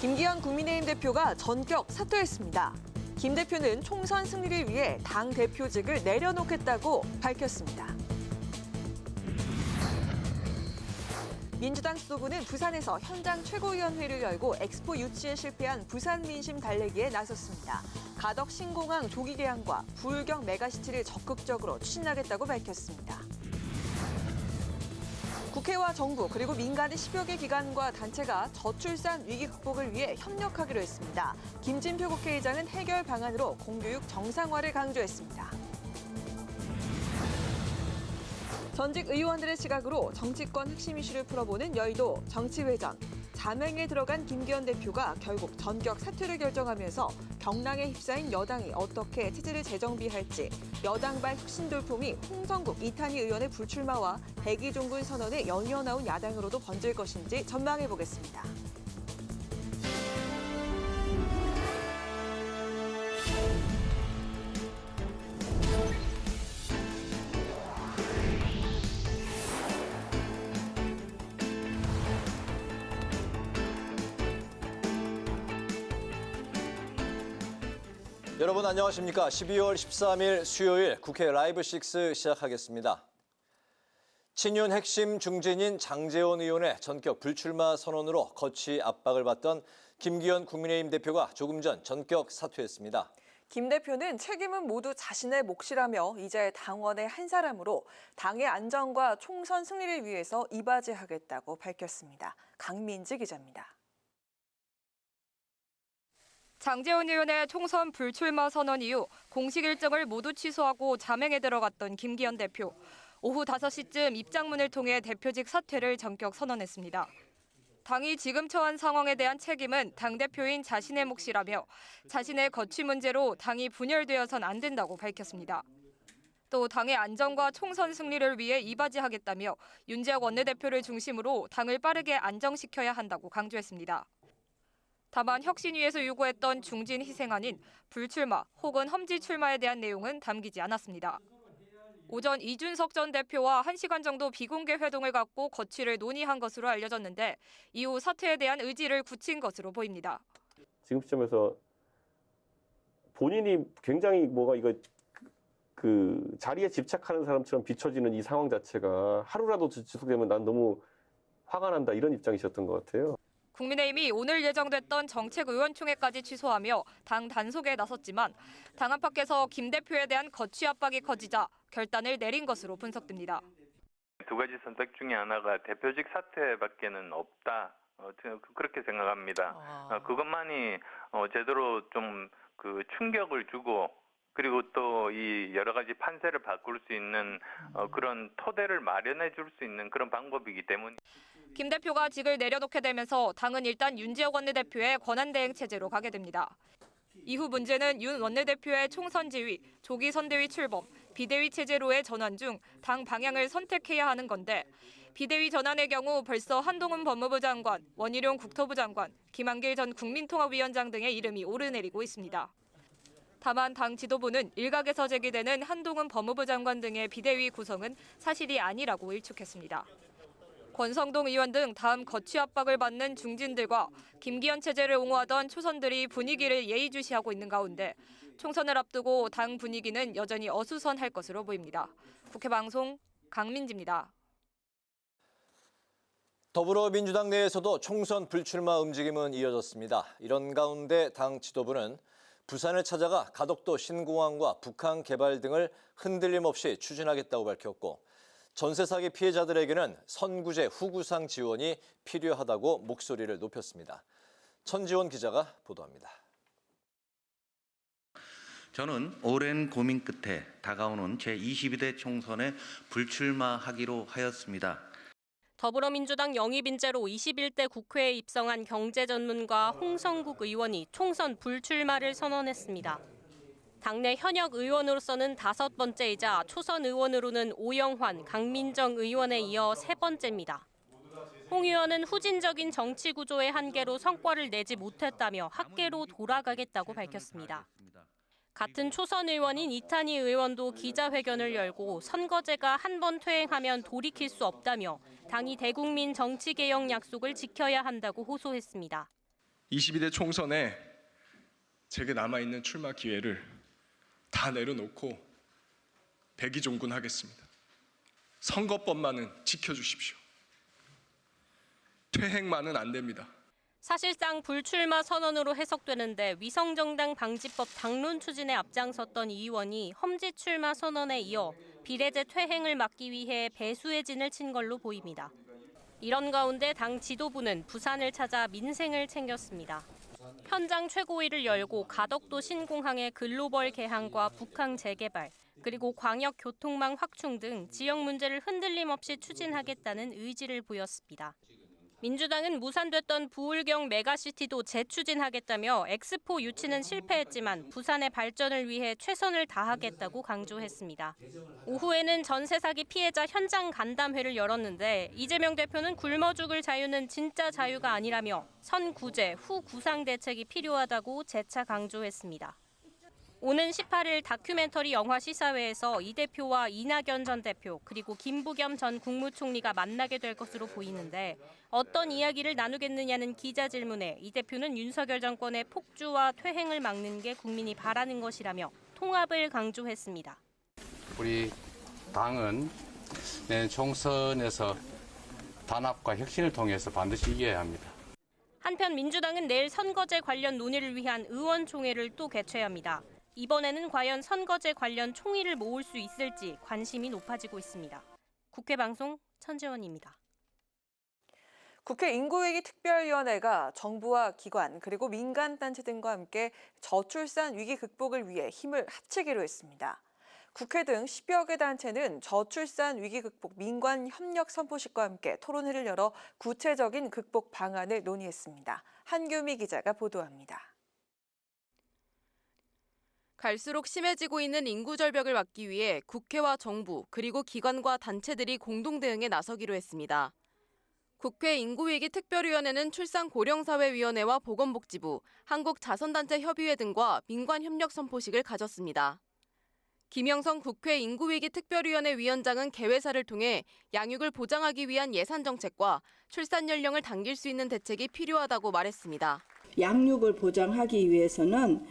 김기현 국민의힘 대표가 전격 사퇴했습니다. 김 대표는 총선 승리를 위해 당 대표직을 내려놓겠다고 밝혔습니다. 민주당 지도부는 부산에서 현장 최고위원회를 열고 엑스포 유치에 실패한 부산 민심 달래기에 나섰습니다. 가덕 신공항 조기 개항과 부울경 메가시티를 적극적으로 추진하겠다고 밝혔습니다. 국회와 정부 그리고 민간의 10여 개 기관과 단체가 저출산 위기 극복을 위해 협력하기로 했습니다. 김진표 국회의장은 해결 방안으로 공교육 정상화를 강조했습니다. 전직 의원들의 시각으로 정치권 핵심 이슈를 풀어보는 여의도 정치회전. 자맹에 들어간 김기현 대표가 결국 전격 사퇴를 결정하면서 경랑에 휩싸인 여당이 어떻게 체제를 재정비할지, 여당발 혁신 돌풍이 홍성국, 이탄희 의원의 불출마와 백의종군 선언에 연이어 나온 야당으로도 번질 것인지 전망해보겠습니다. 여러분 안녕하십니까? 12월 13일 수요일 국회 라이브 6 시작하겠습니다. 친윤 핵심 중진인 장제원 의원의 전격 불출마 선언으로 거취 압박을 받던 김기현 국민의힘 대표가 조금 전 전격 사퇴했습니다. 김 대표는 책임은 모두 자신의 몫이라며 이제 당원의 한 사람으로 당의 안정과 총선 승리를 위해서 이바지하겠다고 밝혔습니다. 강민지 기자입니다. 장제원 의원의 총선 불출마 선언 이후 공식 일정을 모두 취소하고 자맹에 들어갔던 김기현 대표. 오후 5시쯤 입장문을 통해 대표직 사퇴를 전격 선언했습니다. 당이 지금 처한 상황에 대한 책임은 당대표인 자신의 몫이라며 자신의 거취 문제로 당이 분열되어선 안 된다고 밝혔습니다. 또 당의 안정과 총선 승리를 위해 이바지하겠다며 윤재혁 원내대표를 중심으로 당을 빠르게 안정시켜야 한다고 강조했습니다. 다만 혁신위에서 요구했던 중진 희생안인 불출마 혹은 험지 출마에 대한 내용은 담기지 않았습니다. 오전 이준석 전 대표와 1시간 정도 비공개 회동을 갖고 거취를 논의한 것으로 알려졌는데 이후 사퇴에 대한 의지를 굳힌 것으로 보입니다. 지금 시점에서 본인이 굉장히 그 자리에 집착하는 사람처럼 비춰지는 이 상황 자체가 하루라도 지속되면 난 너무 화가 난다 이런 입장이셨던 것 같아요. 국민의힘이 오늘 예정됐던 정책의원총회까지 취소하며 당 단속에 나섰지만 당 안팎에서 김 대표에 대한 거취 압박이 커지자 결단을 내린 것으로 분석됩니다. 두 가지 선택 중에 하나가 대표직 사퇴밖에는 없다. 그렇게 생각합니다. 그것만이 제대로 좀 그 충격을 주고 그리고 또 이 여러 가지 판세를 바꿀 수 있는 그런 토대를 마련해 줄 수 있는 그런 방법이기 때문에. 김 대표가 직을 내려놓게 되면서 당은 일단 윤재혁 원내대표의 권한대행 체제로 가게 됩니다. 이후 문제는 윤 원내대표의 총선 지휘, 조기 선대위 출범, 비대위 체제로의 전환 중 당 방향을 선택해야 하는 건데 비대위 전환의 경우 벌써 한동훈 법무부 장관, 원희룡 국토부 장관, 김한길 전 국민통합위원장 등의 이름이 오르내리고 있습니다. 다만 당 지도부는 일각에서 제기되는 한동훈 법무부 장관 등의 비대위 구성은 사실이 아니라고 일축했습니다. 권성동 의원 등 다음 거취 압박을 받는 중진들과 김기현 체제를 옹호하던 초선들이 분위기를 예의주시하고 있는 가운데 총선을 앞두고 당 분위기는 여전히 어수선할 것으로 보입니다. 국회 방송 강민지입니다. 더불어민주당 내에서도 총선 불출마 움직임은 이어졌습니다. 이런 가운데 당 지도부는 부산을 찾아가 가덕도 신공항과 북한 개발 등을 흔들림 없이 추진하겠다고 밝혔고 전세 사기 피해자들에게는 선구제 후구상 지원이 필요하다고 목소리를 높였습니다. 천지원 기자가 보도합니다. 저는 오랜 고민 끝에 다가오는 제22대 총선에 불출마하기로 하였습니다. 더불어민주당 영입인재로 21대 국회에 입성한 경제전문가 홍성국 의원이 총선 불출마를 선언했습니다. 당내 현역 의원으로서는 5번째이자 초선 의원으로는 오영환, 강민정 의원에 이어 3번째입니다. 홍 의원은 후진적인 정치 구조의 한계로 성과를 내지 못했다며 학계로 돌아가겠다고 밝혔습니다. 같은 초선 의원인 이탄희 의원도 기자회견을 열고 선거제가 한 번 퇴행하면 돌이킬 수 없다며 당이 대국민 정치개혁 약속을 지켜야 한다고 호소했습니다. 22대 총선에 제게 남아있는 출마 기회를 다 내려놓고 백의종군하겠습니다. 선거법만은 지켜주십시오. 퇴행만은 안 됩니다. 사실상 불출마 선언으로 해석되는데 위성정당 방지법 당론 추진에 앞장섰던 이 의원이 험지 출마 선언에 이어 비례제 퇴행을 막기 위해 배수의 진을 친 걸로 보입니다. 이런 가운데 당 지도부는 부산을 찾아 민생을 챙겼습니다. 현장 최고위를 열고 가덕도 신공항의 글로벌 개항과 북항 재개발, 그리고 광역 교통망 확충 등 지역 문제를 흔들림 없이 추진하겠다는 의지를 보였습니다. 민주당은 무산됐던 부울경 메가시티도 재추진하겠다며 엑스포 유치는 실패했지만 부산의 발전을 위해 최선을 다하겠다고 강조했습니다. 오후에는 전세 사기 피해자 현장 간담회를 열었는데 이재명 대표는 굶어 죽을 자유는 진짜 자유가 아니라며 선구제, 후구상 대책이 필요하다고 재차 강조했습니다. 오는 18일 다큐멘터리 영화 시사회에서 이 대표와 이낙연 전 대표 그리고 김부겸 전 국무총리가 만나게 될 것으로 보이는데 어떤 이야기를 나누겠느냐는 기자 질문에 이 대표는 윤석열 정권의 폭주와 퇴행을 막는 게 국민이 바라는 것이라며 통합을 강조했습니다. 우리 당은 내년 총선에서 단합과 혁신을 통해서 반드시 이겨야 합니다. 한편 민주당은 내일 선거제 관련 논의를 위한 의원총회를 또 개최합니다. 이번에는 과연 선거제 관련 총의를 모을 수 있을지 관심이 높아지고 있습니다. 국회 방송 천재원입니다. 국회 인구위기 특별위원회가 정부와 기관 그리고 민간단체 등과 함께 저출산 위기 극복을 위해 힘을 합치기로 했습니다. 국회 등 10여 개 단체는 저출산 위기 극복 민관 협력 선포식과 함께 토론회를 열어 구체적인 극복 방안을 논의했습니다. 한규미 기자가 보도합니다. 갈수록 심해지고 있는 인구 절벽을 막기 위해 국회와 정부 그리고 기관과 단체들이 공동 대응에 나서기로 했습니다. 국회 인구위기 특별위원회는 출산고령사회위원회와 보건복지부, 한국자선단체협의회 등과 민관협력 선포식을 가졌습니다. 김영선 국회 인구위기 특별위원회 위원장은 개회사를 통해 양육을 보장하기 위한 예산 정책과 출산 연령을 당길 수 있는 대책이 필요하다고 말했습니다. 양육을 보장하기 위해서는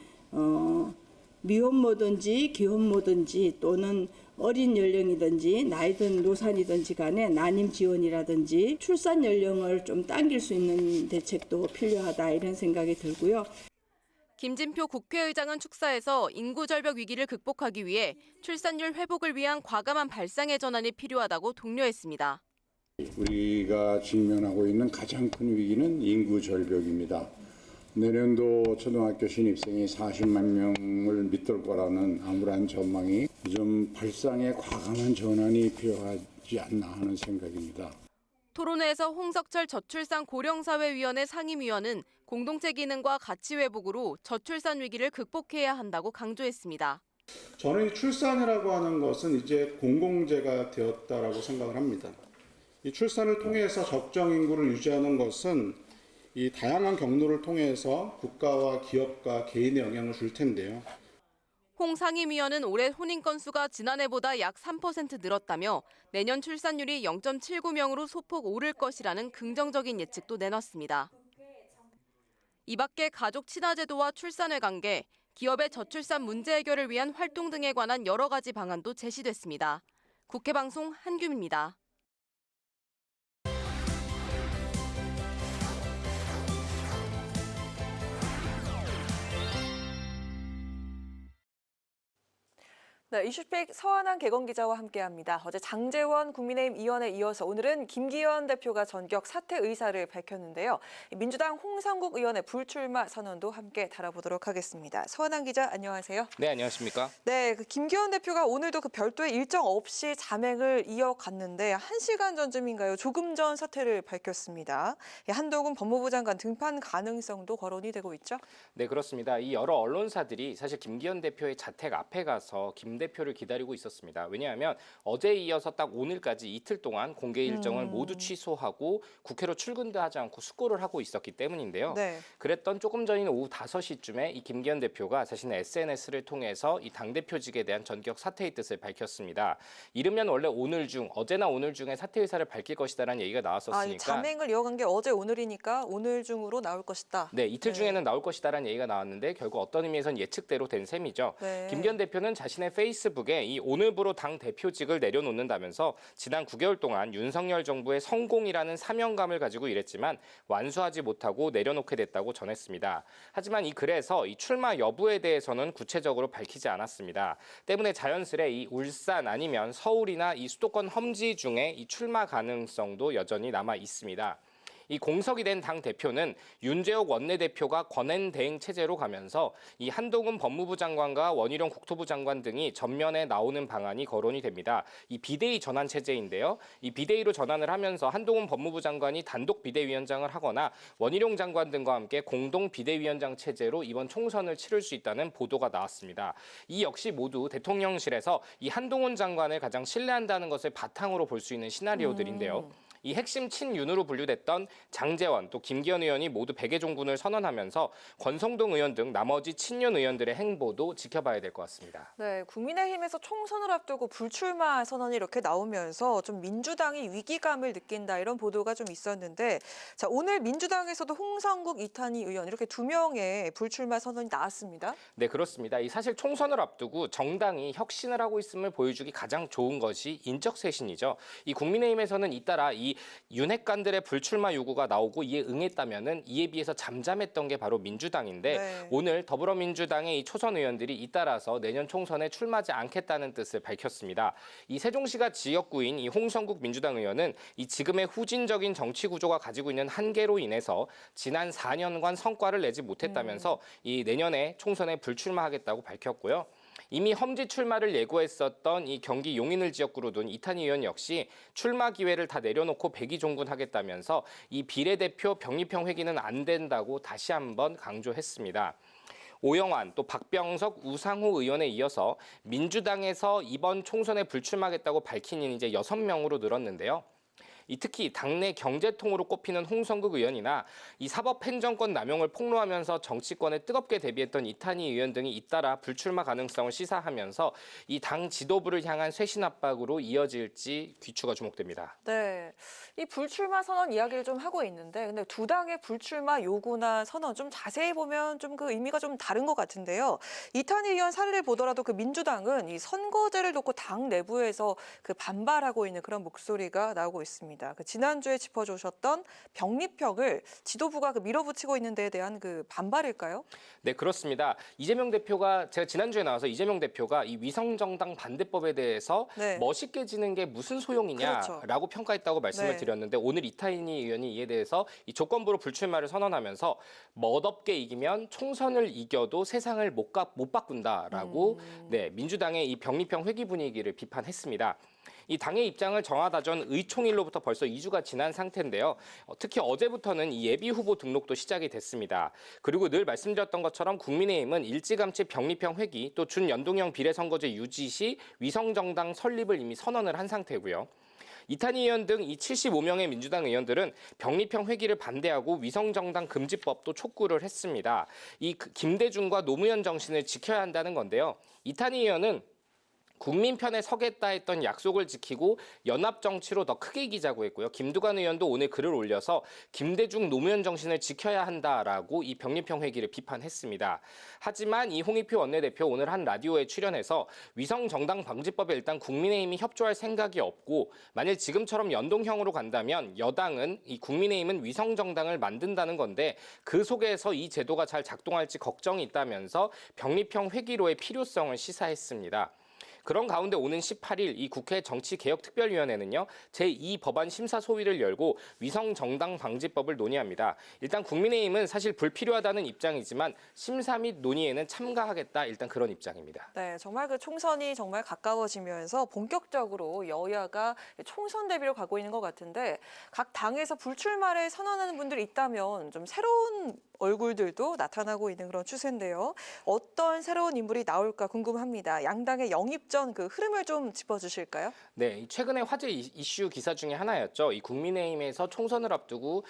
미혼모든지 기혼모든지 또는 어린 연령이든지 나이든 노산이든지 간에 난임 지원이라든지 출산 연령을 좀 당길 수 있는 대책도 필요하다 이런 생각이 들고요. 김진표 국회의장은 축사에서 인구 절벽 위기를 극복하기 위해 출산율 회복을 위한 과감한 발상의 전환이 필요하다고 독려했습니다. 우리가 직면하고 있는 가장 큰 위기는 인구 절벽입니다. 내년도 초등학교 신입생이 40만 명을 밑돌 거라는 암울한 전망이 좀 발상의 과감한 전환이 필요하지 않나 하는 생각입니다. 토론회에서 홍석철 저출산 고령사회위원회 상임위원은 공동체 기능과 가치 회복으로 저출산 위기를 극복해야 한다고 강조했습니다. 저는 이 출산이라고 하는 것은 이제 공공재가 되었다라고 생각을 합니다. 이 출산을 통해서 적정 인구를 유지하는 것은 이 다양한 경로를 통해서 국가와 기업과 개인의 영향을 줄 텐데요. 홍 상임위원은 올해 혼인 건수가 지난해보다 약 3% 늘었다며 내년 출산율이 0.79명으로 소폭 오를 것이라는 긍정적인 예측도 내놨습니다. 이 밖에 가족 친화 제도와 출산의 관계, 기업의 저출산 문제 해결을 위한 활동 등에 관한 여러 가지 방안도 제시됐습니다. 국회 방송 한규미입니다. 네, 이슈픽 서한한 개건 기자와 함께합니다. 어제 장제원 국민의힘 의원에 이어서 오늘은 김기현 대표가 전격 사퇴 의사를 밝혔는데요. 민주당 홍성국 의원의 불출마 선언도 함께 다뤄보도록 하겠습니다. 서한한 기자, 안녕하세요. 네, 안녕하십니까? 네, 김기현 대표가 오늘도 별도의 일정 없이 자맹을 이어갔는데 1시간 전쯤인가요? 조금 전 사퇴를 밝혔습니다. 한동훈 법무부 장관 등판 가능성도 거론이 되고 있죠? 네, 그렇습니다. 이 여러 언론사들이 사실 김기현 대표의 자택 앞에 가서 김 당대표를 기다리고 있었습니다. 왜냐하면 어제에 이어서 딱 오늘까지 이틀 동안 공개 일정을 모두 취소하고 국회로 출근도 하지 않고 숙고를 하고 있었기 때문인데요. 네. 그랬던 조금 전인 오후 5시쯤에 이 김기현 대표가 자신의 SNS를 통해서 이 당대표직에 대한 전격 사퇴의 뜻을 밝혔습니다. 이르면 원래 오늘 중, 어제나 오늘 중에 사퇴 의사를 밝힐 것이다라는 얘기가 나왔었으니까. 이 자맹을 이어간 게 어제 오늘이니까 오늘 중으로 나올 것이다. 네, 이틀 중에는 나올 것이다라는 얘기가 나왔는데 결국 어떤 의미에선 예측대로 된 셈이죠. 네. 김기현 대표는 자신의 페이스북에 이 오늘부로 당 대표직을 내려놓는다면서 지난 9개월 동안 윤석열 정부의 성공이라는 사명감을 가지고 일했지만 완수하지 못하고 내려놓게 됐다고 전했습니다. 하지만 이 글에서 이 출마 여부에 대해서는 구체적으로 밝히지 않았습니다. 때문에 자연스레 이 울산 아니면 서울이나 이 수도권 험지 중에 이 출마 가능성도 여전히 남아 있습니다. 이 공석이 된 당 대표는 윤재옥 원내대표가 권한 대행 체제로 가면서 이 한동훈 법무부 장관과 원희룡 국토부 장관 등이 전면에 나오는 방안이 거론이 됩니다. 이 비대위 전환 체제인데요. 이 비대위로 전환을 하면서 한동훈 법무부 장관이 단독 비대위원장을 하거나 원희룡 장관 등과 함께 공동 비대위원장 체제로 이번 총선을 치를 수 있다는 보도가 나왔습니다. 이 역시 모두 대통령실에서 이 한동훈 장관을 가장 신뢰한다는 것을 바탕으로 볼 수 있는 시나리오들인데요. 이 핵심 친윤으로 분류됐던 장제원 또 김기현 의원이 모두 백의종군을 선언하면서 권성동 의원 등 나머지 친윤 의원들의 행보도 지켜봐야 될 것 같습니다. 네, 국민의힘에서 총선을 앞두고 불출마 선언이 이렇게 나오면서 좀 민주당이 위기감을 느낀다 이런 보도가 좀 있었는데 자, 오늘 민주당에서도 홍성국, 이탄희 의원 이렇게 2명의 불출마 선언이 나왔습니다. 네, 그렇습니다. 이 사실 총선을 앞두고 정당이 혁신을 하고 있음을 보여주기 가장 좋은 것이 인적 쇄신이죠. 이 국민의힘에서는 잇따라 이 윤핵관들의 불출마 요구가 나오고 이에 응했다면은 이에 비해서 잠잠했던 게 바로 민주당인데 네. 오늘 더불어민주당의 이 초선 의원들이 잇따라서 내년 총선에 출마하지 않겠다는 뜻을 밝혔습니다. 이 세종시가 지역구인 이 홍성국 민주당 의원은 이 지금의 후진적인 정치 구조가 가지고 있는 한계로 인해서 지난 4년간 성과를 내지 못했다면서 이 내년에 총선에 불출마하겠다고 밝혔고요. 이미 험지 출마를 예고했었던 이 경기 용인을 지역구로 둔 이탄희 의원 역시 출마 기회를 다 내려놓고 백의종군하겠다면서 이 비례대표 병립형 회기는 안 된다고 다시 한번 강조했습니다. 오영환, 또 박병석, 우상호 의원에 이어서 민주당에서 이번 총선에 불출마하겠다고 밝힌 이는 이제 6명으로 늘었는데요. 특히 당내 경제통으로 꼽히는 홍성국 의원이나 이 사법행정권 남용을 폭로하면서 정치권에 뜨겁게 대비했던 이탄희 의원 등이 잇따라 불출마 가능성을 시사하면서 이 당 지도부를 향한 쇄신 압박으로 이어질지 귀추가 주목됩니다. 네, 이 불출마 선언 이야기를 좀 하고 있는데 근데 두 당의 불출마 요구나 선언 좀 자세히 보면 좀 그 의미가 좀 다른 것 같은데요. 이탄희 의원 사례를 보더라도 그 민주당은 이 선거제를 놓고 당 내부에서 그 반발하고 있는 그런 목소리가 나오고 있습니다. 그 지난주에 짚어주셨던 병립형을 지도부가 그 밀어붙이고 있는 데에 대한 그 반발일까요? 네, 그렇습니다. 이재명 대표가 제가 지난주에 나와서 이재명 대표가 이 위성정당 반대법에 대해서 네. 멋있게 지는 게 무슨 소용이냐라고 그렇죠. 평가했다고 말씀을 네. 드렸는데 오늘 이탄희 의원이 이에 대해서 이 조건부로 불출마를 선언하면서 멋없게 이기면 총선을 이겨도 세상을 못 바꾼다라고 네, 민주당의 이 병립형 회기 분위기를 비판했습니다. 이 당의 입장을 정하다 전 의총일로부터 벌써 2주가 지난 상태인데요. 특히 어제부터는 이 예비 후보 등록도 시작이 됐습니다. 그리고 늘 말씀드렸던 것처럼 국민의힘은 일찌감치 병립형 회기 또 준연동형 비례선거제 유지 시 위성정당 설립을 이미 선언을 한 상태고요. 이탄희 의원 등 이 75명의 민주당 의원들은 병립형 회기를 반대하고 위성정당 금지법도 촉구를 했습니다. 이 김대중과 노무현 정신을 지켜야 한다는 건데요. 이탄희 의원은 국민 편에 서겠다 했던 약속을 지키고 연합 정치로 더 크게 이기자고 했고요. 김두관 의원도 오늘 글을 올려서 김대중 노무현 정신을 지켜야 한다라고 이 병립형 회기를 비판했습니다. 하지만 이 홍익표 원내대표 오늘 한 라디오에 출연해서 위성 정당 방지법에 일단 국민의힘이 협조할 생각이 없고 만일 지금처럼 연동형으로 간다면 여당은 이 국민의힘은 위성 정당을 만든다는 건데 그 속에서 이 제도가 잘 작동할지 걱정이 있다면서 병립형 회기로의 필요성을 시사했습니다. 그런 가운데 오는 18일 이 국회 정치개혁특별위원회는요. 제2법안 심사 소위를 열고 위성정당 방지법을 논의합니다. 일단 국민의힘은 사실 불필요하다는 입장이지만 심사 및 논의에는 참가하겠다 일단 그런 입장입니다. 네, 정말 그 총선이 정말 가까워지면서 본격적으로 여야가 총선 대비로 가고 있는 것 같은데 각 당에서 불출마를 선언하는 분들이 있다면 좀 새로운 얼굴들도 나타나고 있는 그런 추세인데요. 어떤 새로운 인물이 나올까 궁금합니다. 양당의 영입 직전 그 흐름을 좀 짚어주실까요? 네, 최근에 화제 이슈 기사 중에 하나였죠. 이 국민의힘에서 총선을 앞두고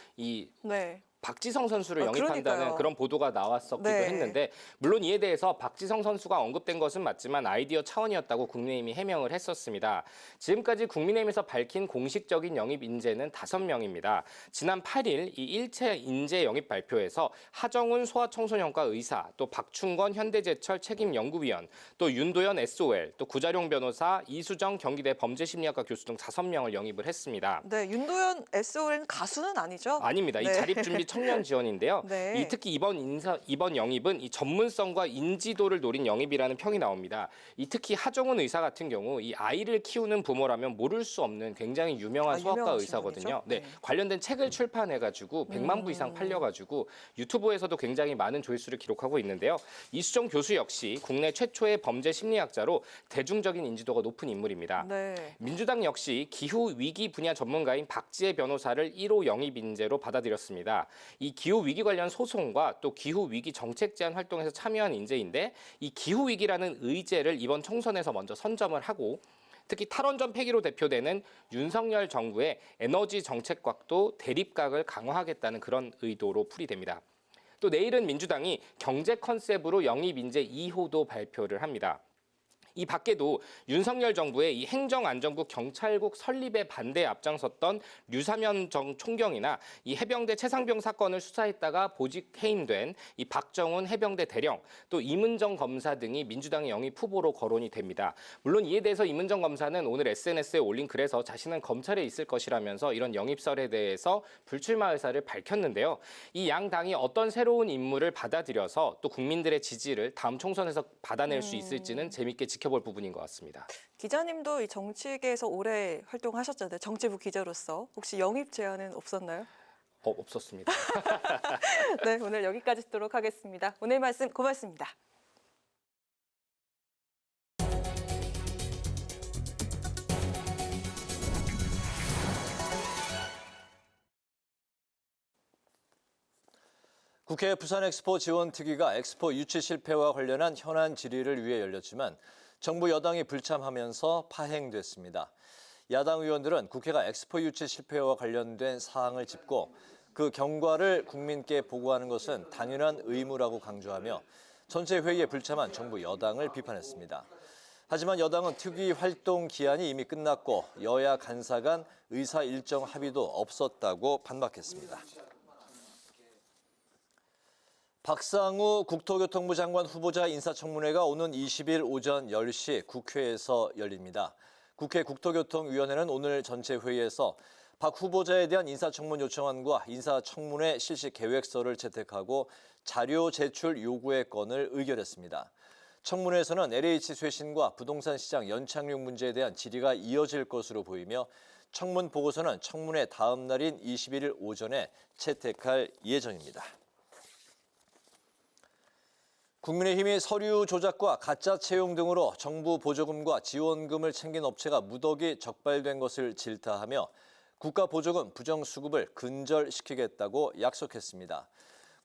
네. 박지성 선수를 영입한다는 그러니까요. 그런 보도가 나왔었기도 네. 했는데 물론 이에 대해서 박지성 선수가 언급된 것은 맞지만 아이디어 차원이었다고 국민의힘이 해명을 했었습니다. 지금까지 국민의힘에서 밝힌 공식적인 영입 인재는 5명입니다. 지난 8일 이 일체 인재 영입 발표에서 하정훈 소아청소년과 의사, 또 박충건 현대제철 책임연구위원, 또 윤도현 SOL, 또 구자룡 변호사, 이수정 경기대 범죄심리학과 교수 등 5명을 영입을 했습니다. 네, 윤도현 SOL은 가수는 아니죠? 아닙니다. 네. 이 자립준비 청년 지원인데요. 네. 이 특히 이번 영입은 이 전문성과 인지도를 노린 영입이라는 평이 나옵니다. 이 특히 하정훈 의사 같은 경우 이 아이를 키우는 부모라면 모를 수 없는 굉장히 유명한 소아과 유명하신 의사거든요. 분이죠? 네. 네. 관련된 책을 출판해가지고 100만 부 이상 팔려가지고 유튜브에서도 굉장히 많은 조회수를 기록하고 있는데요. 이수정 교수 역시 국내 최초의 범죄 심리학자로 대중적인 인지도가 높은 인물입니다. 네. 민주당 역시 기후 위기 분야 전문가인 박지혜 변호사를 1호 영입 인재로 받아들였습니다. 이 기후 위기 관련 소송과 또 기후 위기 정책 제안 활동에서 참여한 인재인데 이 기후 위기라는 의제를 이번 총선에서 먼저 선점을 하고 특히 탈원전 폐기로 대표되는 윤석열 정부의 에너지 정책과도 대립각을 강화하겠다는 그런 의도로 풀이됩니다. 또 내일은 민주당이 경제 컨셉으로 영입 인재 2호도 발표를 합니다. 이 밖에도 윤석열 정부의 이 행정안전국 경찰국 설립에 반대에 앞장섰던 류사면 전 총경이나 이 해병대 최상병 사건을 수사했다가 보직 해임된 이 박정훈 해병대 대령, 또 이문정 검사 등이 민주당의 영입 후보로 거론이 됩니다. 물론 이에 대해서 이문정 검사는 오늘 SNS에 올린 글에서 자신은 검찰에 있을 것이라면서 이런 영입설에 대해서 불출마 의사를 밝혔는데요. 이 양 당이 어떤 새로운 인물을 받아들여서 또 국민들의 지지를 다음 총선에서 받아낼 수 있을지는 재밌게 지켜볼 부분인 것 같습니다. 기자님도 이 정치계에서 오래 활동하셨잖아요. 정치부 기자로서. 혹시 영입 제안은 없었나요? 없었습니다. 네, 오늘 여기까지 듣도록 하겠습니다. 오늘 말씀 고맙습니다. 국회 부산엑스포 지원특위가 엑스포 유치 실패와 관련한 현안 질의를 위해 열렸지만 정부 여당이 불참하면서 파행됐습니다. 야당 의원들은 국회가 엑스포 유치 실패와 관련된 사항을 짚고 그 경과를 국민께 보고하는 것은 당연한 의무라고 강조하며 전체 회의에 불참한 정부 여당을 비판했습니다. 하지만 여당은 특위 활동 기한이 이미 끝났고 여야 간사 간 의사 일정 합의도 없었다고 반박했습니다. 박상우 국토교통부 장관 후보자 인사청문회가 오는 20일 오전 10시 국회에서 열립니다. 국회 국토교통위원회는 오늘 전체 회의에서 박 후보자에 대한 인사청문 요청안과 인사청문회 실시 계획서를 채택하고 자료 제출 요구의 건을 의결했습니다. 청문회에서는 LH 쇄신과 부동산 시장 연착륙 문제에 대한 질의가 이어질 것으로 보이며 청문 보고서는 청문회 다음 날인 21일 오전에 채택할 예정입니다. 국민의힘이 서류 조작과 가짜 채용 등으로 정부 보조금과 지원금을 챙긴 업체가 무더기 적발된 것을 질타하며 국가 보조금 부정수급을 근절시키겠다고 약속했습니다.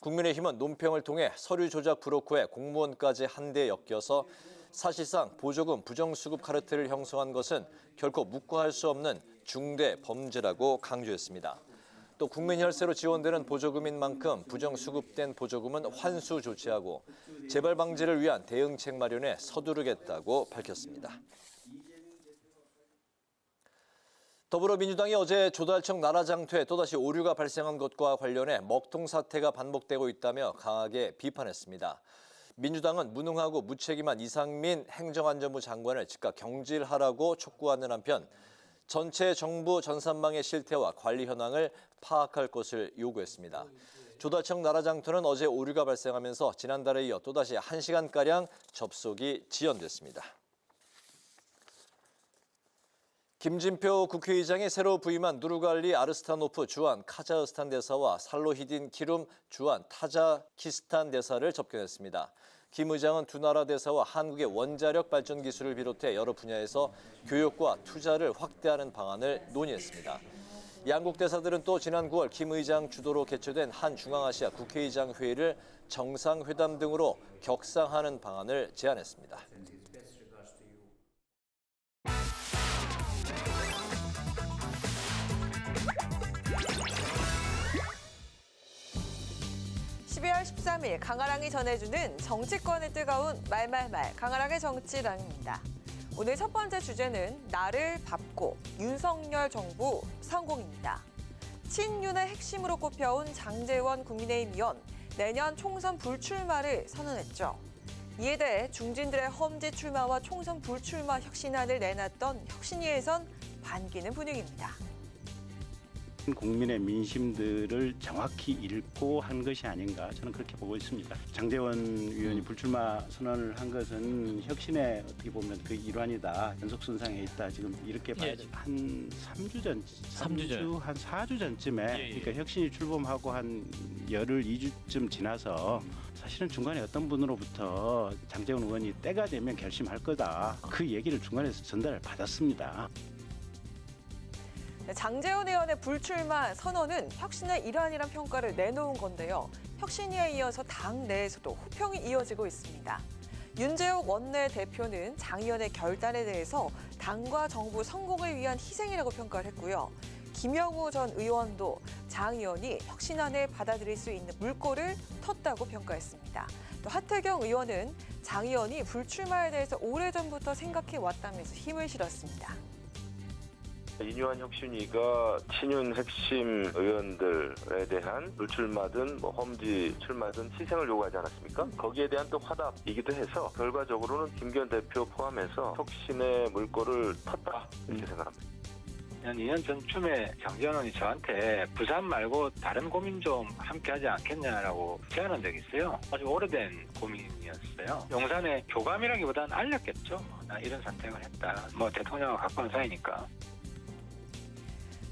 국민의힘은 논평을 통해 서류 조작 브로커에 공무원까지 한데 엮여서 사실상 보조금 부정수급 카르텔을 형성한 것은 결코 묵과할 수 없는 중대 범죄라고 강조했습니다. 또 국민 혈세로 지원되는 보조금인 만큼 부정수급된 보조금은 환수 조치하고 재발 방지를 위한 대응책 마련에 서두르겠다고 밝혔습니다. 더불어민주당이 어제 조달청 나라장터에 또다시 오류가 발생한 것과 관련해 먹통 사태가 반복되고 있다며 강하게 비판했습니다. 민주당은 무능하고 무책임한 이상민 행정안전부 장관을 즉각 경질하라고 촉구하는 한편 전체 정부 전산망의 실태와 관리 현황을 파악할 것을 요구했습니다. 조달청 나라장터는 어제 오류가 발생하면서 지난달에 이어 또다시 1시간가량 접속이 지연됐습니다. 김진표 국회의장이 새로 부임한 누르갈리 아르스타노프 주한 카자흐스탄 대사와 살로히딘 키룸 주한 타자키스탄 대사를 접견했습니다. 김 의장은 두 나라 대사와 한국의 원자력 발전 기술을 비롯해 여러 분야에서 교역과 투자를 확대하는 방안을 논의했습니다. 양국 대사들은 또 지난 9월 김 의장 주도로 개최된 한중앙아시아 국회의장 회의를 정상회담 등으로 격상하는 방안을 제안했습니다. 13일 강아랑이 전해주는 정치권의 뜨거운 말말말 강아랑의 정치랑입니다. 오늘 첫 번째 주제는 나를 밟고 윤석열 정부 성공입니다. 친윤의 핵심으로 꼽혀온 장제원 국민의힘 의원 내년 총선 불출마를 선언했죠. 이에 대해 중진들의 험지 출마와 총선 불출마 혁신안을 내놨던 혁신위에선 반기는 분위기입니다. 국민의 민심들을 정확히 읽고 한 것이 아닌가 저는 그렇게 보고 있습니다. 장제원 의원이 불출마 선언을 한 것은 혁신의 어떻게 보면 그 일환이다. 연속선상에 있다. 지금 이렇게 봐야죠. 한 3주 전, 한 4주 전쯤에 그러니까 혁신이 출범하고 한 열흘 2주쯤 지나서 사실은 중간에 어떤 분으로부터 장제원 의원이 때가 되면 결심할 거다. 그 얘기를 중간에서 전달을 받았습니다. 장제원 의원의 불출마 선언은 혁신의 일환이란 평가를 내놓은 건데요. 혁신위에 이어서 당 내에서도 호평이 이어지고 있습니다. 윤재욱 원내대표는 장 의원의 결단에 대해서 당과 정부 성공을 위한 희생이라고 평가를 했고요. 김영우 전 의원도 장 의원이 혁신안을 받아들일 수 있는 물꼬를 텄다고 평가했습니다. 또 하태경 의원은 장 의원이 불출마에 대해서 오래전부터 생각해 왔다면서 힘을 실었습니다. 인유한 혁신위가 친윤 핵심 의원들에 대한 불출마든 험지 출마든 희생을 요구하지 않았습니까? 거기에 대한 또 화답이기도 해서 결과적으로는 김기현 대표 포함해서 혁신의 물꼬를 텄다 이렇게 생각합니다. 2년 전쯤에 장제원 의원이 저한테 부산 말고 다른 고민 좀 함께 하지 않겠냐라고 제안한 적이 있어요. 아주 오래된 고민이었어요. 용산의 교감이라기보다는 알렸겠죠. 나 이런 선택을 했다. 대통령과 가까운 사이니까.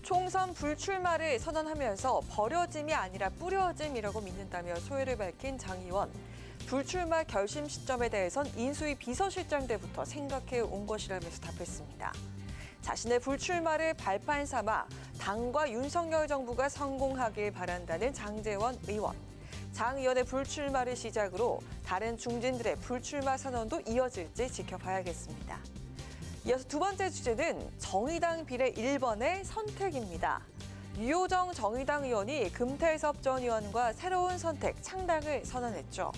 총선 불출마를 선언하면서 버려짐이 아니라 뿌려짐이라고 믿는다며 소회를 밝힌 장 의원. 불출마 결심 시점에 대해선 인수위 비서실장 때부터 생각해 온 것이라면서 답했습니다. 자신의 불출마를 발판 삼아 당과 윤석열 정부가 성공하길 바란다는 장제원 의원. 장 의원의 불출마를 시작으로 다른 중진들의 불출마 선언도 이어질지 지켜봐야겠습니다. 이어서 두 번째 주제는 정의당 비례 1번의 선택입니다. 유호정 정의당 의원이 금태섭 전 의원과 새로운 선택, 창당을 선언했죠.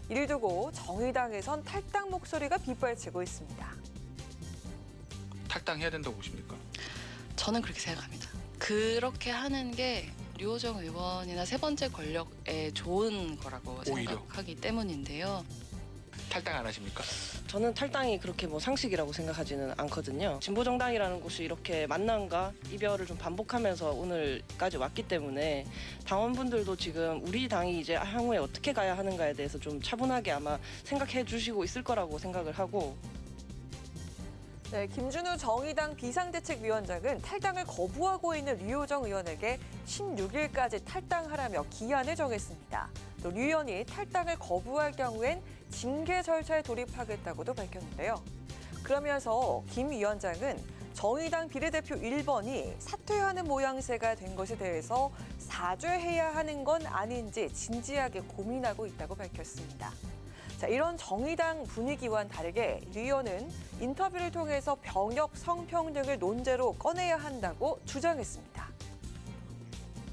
이를 두고 정의당에선 탈당 목소리가 빗발치고 있습니다. 탈당해야 된다고 보십니까? 저는 그렇게 생각합니다. 그렇게 하는 게 유호정 의원이나 세 번째 권력에 좋은 거라고 생각하기 때문인데요. 탈당 안 하십니까? 저는 탈당이 그렇게 상식이라고 생각하지는 않거든요. 진보정당이라는 곳이 이렇게 만남과 이별을 좀 반복하면서 오늘까지 왔기 때문에 당원분들도 지금 우리 당이 이제 향후에 어떻게 가야 하는가에 대해서 좀 차분하게 아마 생각해 주시고 있을 거라고 생각을 하고. 네, 김준우 정의당 비상대책위원장은 탈당을 거부하고 있는 류호정 의원에게 16일까지 탈당하라며 기한을 정했습니다. 또 류 의원이 탈당을 거부할 경우엔 징계 절차에 돌입하겠다고도 밝혔는데요. 그러면서 김 위원장은 정의당 비례대표 1번이 사퇴하는 모양새가 된 것에 대해서 사죄해야 하는 건 아닌지 진지하게 고민하고 있다고 밝혔습니다. 자, 이런 정의당 분위기와는 다르게 류 의원은 인터뷰를 통해서 병역 성평등을 논제로 꺼내야 한다고 주장했습니다.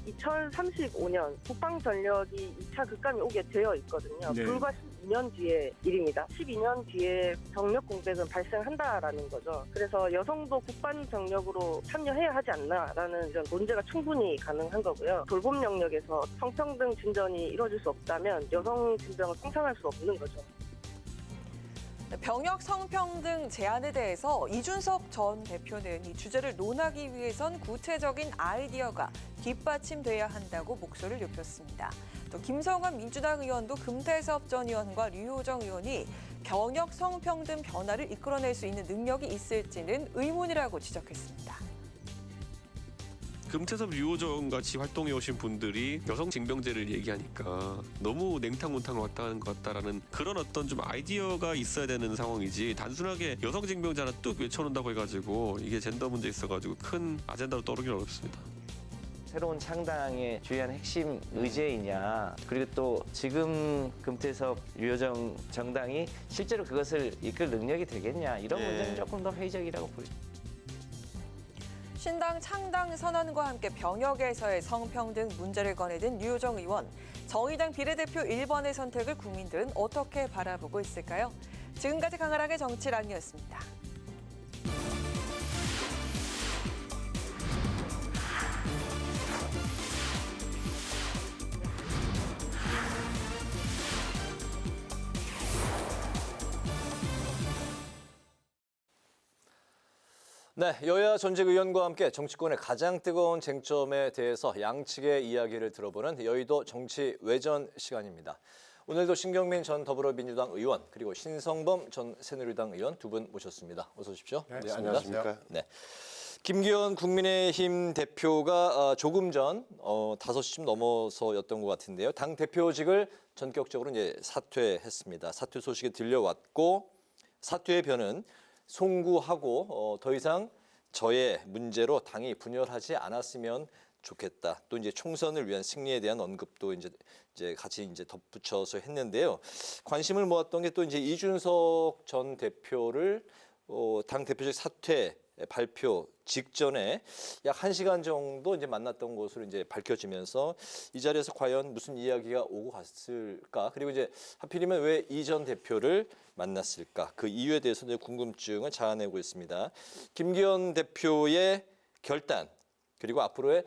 2035년 국방 전력이 2차 급감이 오게 되어 있거든요. 네. 불과 12년 뒤의 일입니다. 12년 뒤에 병력 공백은 발생한다라는 거죠. 그래서 여성도 국방 병력으로 참여해야 하지 않나라는 이런 논제가 충분히 가능한 거고요. 돌봄 영역에서 성평등 진전이 이루어질 수 없다면 여성 진정을 상상할 수 없는 거죠. 병역 성평등 제안에 대해서 이준석 전 대표는 이 주제를 논하기 위해선 구체적인 아이디어가 뒷받침돼야 한다고 목소리를 높였습니다. 또 김성환 민주당 의원도 금태섭 전 의원과 류호정 의원이 병역 성평등 변화를 이끌어낼 수 있는 능력이 있을지는 의문이라고 지적했습니다. 금태섭 류호정 같이 활동해 오신 분들이 여성 징병제를 얘기하니까 너무 냉탕문탕을 왔다 가는 것 같다라는 그런 어떤 좀 아이디어가 있어야 되는 상황이지 단순하게 여성 징병제 하나 뚝 외쳐놓는다고 해가지고 이게 젠더 문제 있어가지고 큰 아젠다로 떠오르기는 어렵습니다. 새로운 창당의 주요한 핵심 의제이냐, 그리고 또 지금 금태섭 류호정 정당이 실제로 그것을 이끌 능력이 되겠냐, 이런 문제는 조금 더 회의적이라고 보입니다. 신당 창당 선언과 함께 병역에서의 성평등 문제를 꺼내든 류호정 의원. 정의당 비례대표 1번의 선택을 국민들은 어떻게 바라보고 있을까요? 지금까지 강하랑의 정치란이었습니다. 네, 여야 전직 의원과 함께 정치권의 가장 뜨거운 쟁점에 대해서 양측의 이야기를 들어보는 여의도 정치 외전 시간입니다. 오늘도 신경민 전 더불어민주당 의원 그리고 신성범 전 새누리당 의원 두 분 모셨습니다. 어서 오십시오. 네, 안녕하십니까. 네. 김기현 국민의힘 대표가 조금 전 5시쯤 넘어서였던 것 같은데요. 당 대표직을 전격적으로 이제 사퇴했습니다. 사퇴 소식이 들려왔고 사퇴의 변은 송구하고 더 이상 저의 문제로 당이 분열하지 않았으면 좋겠다. 또 이제 총선을 위한 승리에 대한 언급도 이제 같이 이제 덧붙여서 했는데요. 관심을 모았던 게 또 이제 이준석 전 대표를 당 대표직 사퇴 발표 직전에 약 1시간 정도 이제 만났던 것으로 이제 밝혀지면서 이 자리에서 과연 무슨 이야기가 오고 갔을까? 그리고 이제 하필이면 왜 이 전 대표를 만났을까? 그 이유에 대해서 궁금증을 자아내고 있습니다. 김기현 대표의 결단 그리고 앞으로의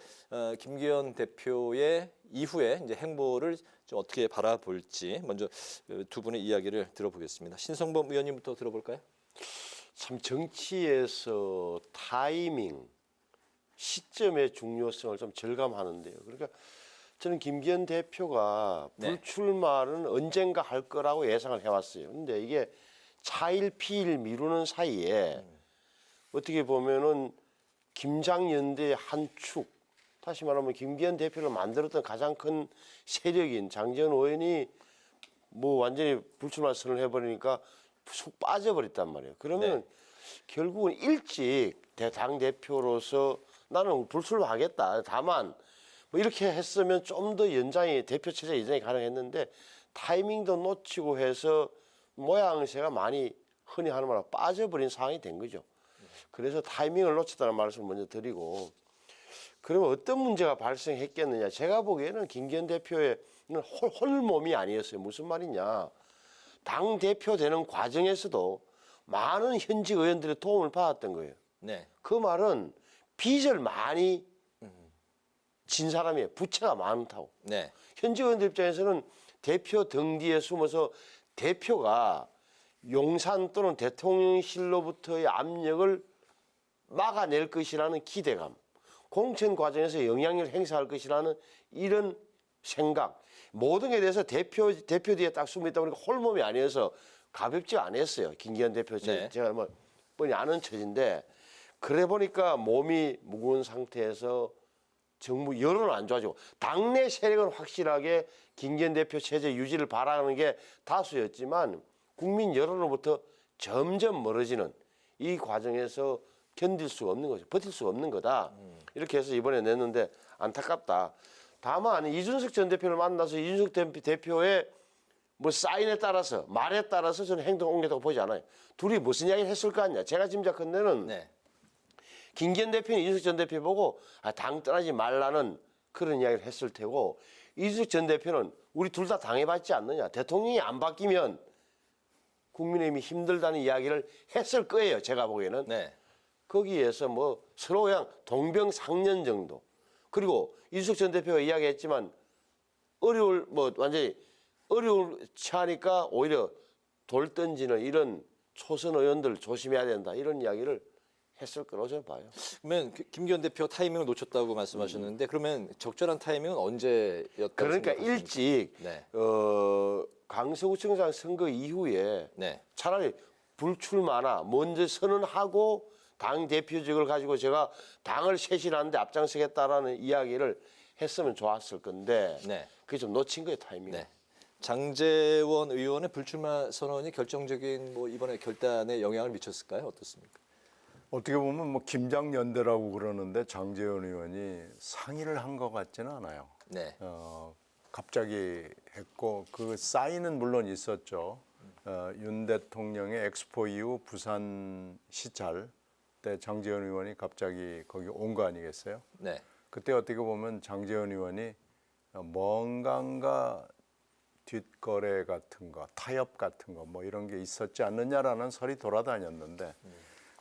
김기현 대표의 이후에 이제 행보를 좀 어떻게 바라볼지 먼저 두 분의 이야기를 들어보겠습니다. 신성범 의원님부터 들어볼까요? 참 정치에서 타이밍, 시점의 중요성을 좀 절감하는데요. 그러니까 저는 김기현 대표가 불출마는 언젠가 할 거라고 예상을 해왔어요. 근데 이게 차일 피일 미루는 사이에 어떻게 보면은 김장연대의 한 축, 다시 말하면 김기현 대표를 만들었던 가장 큰 세력인 장재원 의원이 뭐 완전히 불출마 선언을 해버리니까 쑥 빠져버렸단 말이에요. 그러면 결국은 일찍 당 대표로서 나는 불출마하겠다. 다만 뭐 이렇게 했으면 좀 더 연장이 대표 체제 연장이 가능했는데 타이밍도 놓치고 해서 모양새가 많이 흔히 하는 말로 빠져버린 상황이 된 거죠. 그래서 타이밍을 놓쳤다는 말씀을 먼저 드리고 그러면 어떤 문제가 발생했겠느냐. 제가 보기에는 김기현 대표의 홀몸이 아니었어요. 무슨 말이냐. 당 대표 되는 과정에서도 많은 현직 의원들의 도움을 받았던 거예요. 네. 그 말은 빚을 많이 진 사람이에요. 부채가 많다고. 네. 현직 의원들 입장에서는 대표 등 뒤에 숨어서 대표가 용산 또는 대통령실로부터의 압력을 막아낼 것이라는 기대감, 공천 과정에서 영향력을 행사할 것이라는 이런 생각, 모든 게 대해서 대표 뒤에 딱 숨어 있다 보니까 홀몸이 아니어서 가볍지 않았어요. 김기현 대표 제가 뭐 뻔히 아는 처지인데 그래 보니까 몸이 무거운 상태에서 정부 여론은 안 좋아지고 당내 세력은 확실하게 김기현 대표 체제 유지를 바라는 게 다수였지만 국민 여론으로부터 점점 멀어지는 이 과정에서 견딜 수가 없는 거죠. 버틸 수가 없는 거다. 이렇게 해서 이번에 냈는데 안타깝다. 다만 이준석 전 대표를 만나서 이준석 대표의 뭐 사인에 따라서 말에 따라서 저는 행동 옮겼다고 보지 않아요. 둘이 무슨 이야기를 했을 거 아니야. 제가 짐작컨대는 김기현 대표는 이준석 전 대표 보고 당 떠나지 말라는 그런 이야기를 했을 테고 이준석 전 대표는 우리 둘 다 당해봤지 않느냐. 대통령이 안 바뀌면 국민의힘이 힘들다는 이야기를 했을 거예요. 제가 보기에는. 거기에서 뭐 서로 그냥 동병상련 정도. 그리고 이준석 전 대표가 이야기했지만 완전히 어려울 처하니까 오히려 돌 던지는 이런 초선 의원들 조심해야 된다. 이런 이야기를 했을 거라고 저는 봐요. 그러면 김기현 대표 타이밍을 놓쳤다고 말씀하셨는데 그러면 적절한 타이밍은 언제였다고 그러니까 생각하십니까? 일찍 강서구청장 선거 이후에 차라리 불출마나 먼저 선언하고 당 대표직을 가지고 제가 당을 쇄신하는데 앞장서겠다라는 이야기를 했으면 좋았을 건데 그게 좀 놓친 거예요, 타이밍. 장제원 의원의 불출마 선언이 결정적인 뭐 이번에 결단에 영향을 미쳤을까요? 어떻습니까? 어떻게 보면 뭐 김장연대라고 그러는데 장제원 의원이 상의를 한 것 같지는 않아요. 갑자기 했고 그 사인은 물론 있었죠. 윤 대통령의 엑스포 이후 부산 시찰 때 장제원 의원이 갑자기 거기 온 거 아니겠어요? 네. 그때 어떻게 보면 장제원 의원이 뭔가 뒷거래 같은 거, 타협 같은 거 뭐 이런 게 있었지 않느냐라는 설이 돌아다녔는데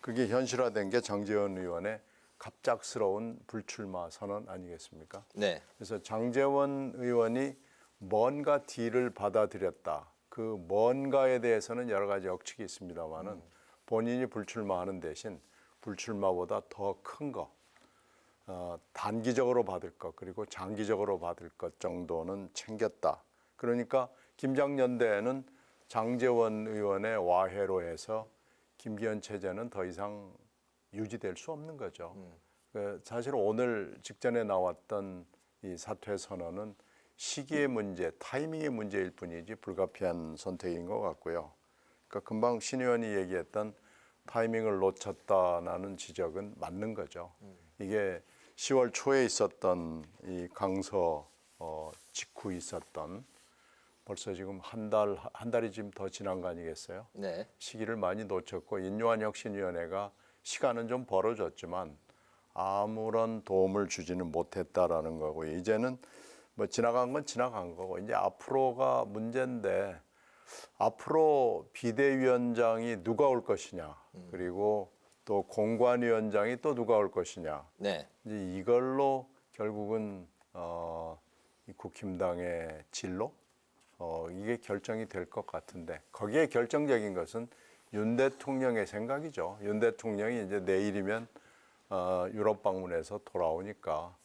그게 현실화된 게 장제원 의원의 갑작스러운 불출마 선언 아니겠습니까? 네. 그래서 장제원 의원이 뭔가 딜을 받아들였다. 그 뭔가에 대해서는 여러 가지 억측이 있습니다만은 본인이 불출마하는 대신 불출마보다 더 큰 거, 단기적으로 받을 것 그리고 장기적으로 받을 것 정도는 챙겼다. 그러니까 김장연대는 장제원 의원의 와해로 해서 김기현 체제는 더 이상 유지될 수 없는 거죠. 사실 오늘 직전에 나왔던 이 사퇴 선언은 시기의 문제, 타이밍의 문제일 뿐이지 불가피한 선택인 것 같고요. 그러니까 금방 신 의원이 얘기했던 타이밍을 놓쳤다는 지적은 맞는 거죠. 이게 10월 초에 있었던 이 강서 직후 있었던 벌써 지금 한 달이 지금 더 지난 거 아니겠어요? 네. 시기를 많이 놓쳤고 인요한 혁신위원회가 시간은 좀 벌어졌지만 아무런 도움을 주지는 못했다라는 거고 이제는 뭐 지나간 건 지나간 거고 이제 앞으로가 문제인데 앞으로 비대위원장이 누가 올 것이냐 그리고 또 공관위원장이 또 누가 올 것이냐 네. 이제 이걸로 결국은 이 국힘당의 진로 이게 결정이 될 것 같은데 거기에 결정적인 것은 윤 대통령의 생각이죠. 윤 대통령이 이제 내일이면 유럽 방문해서 돌아오니까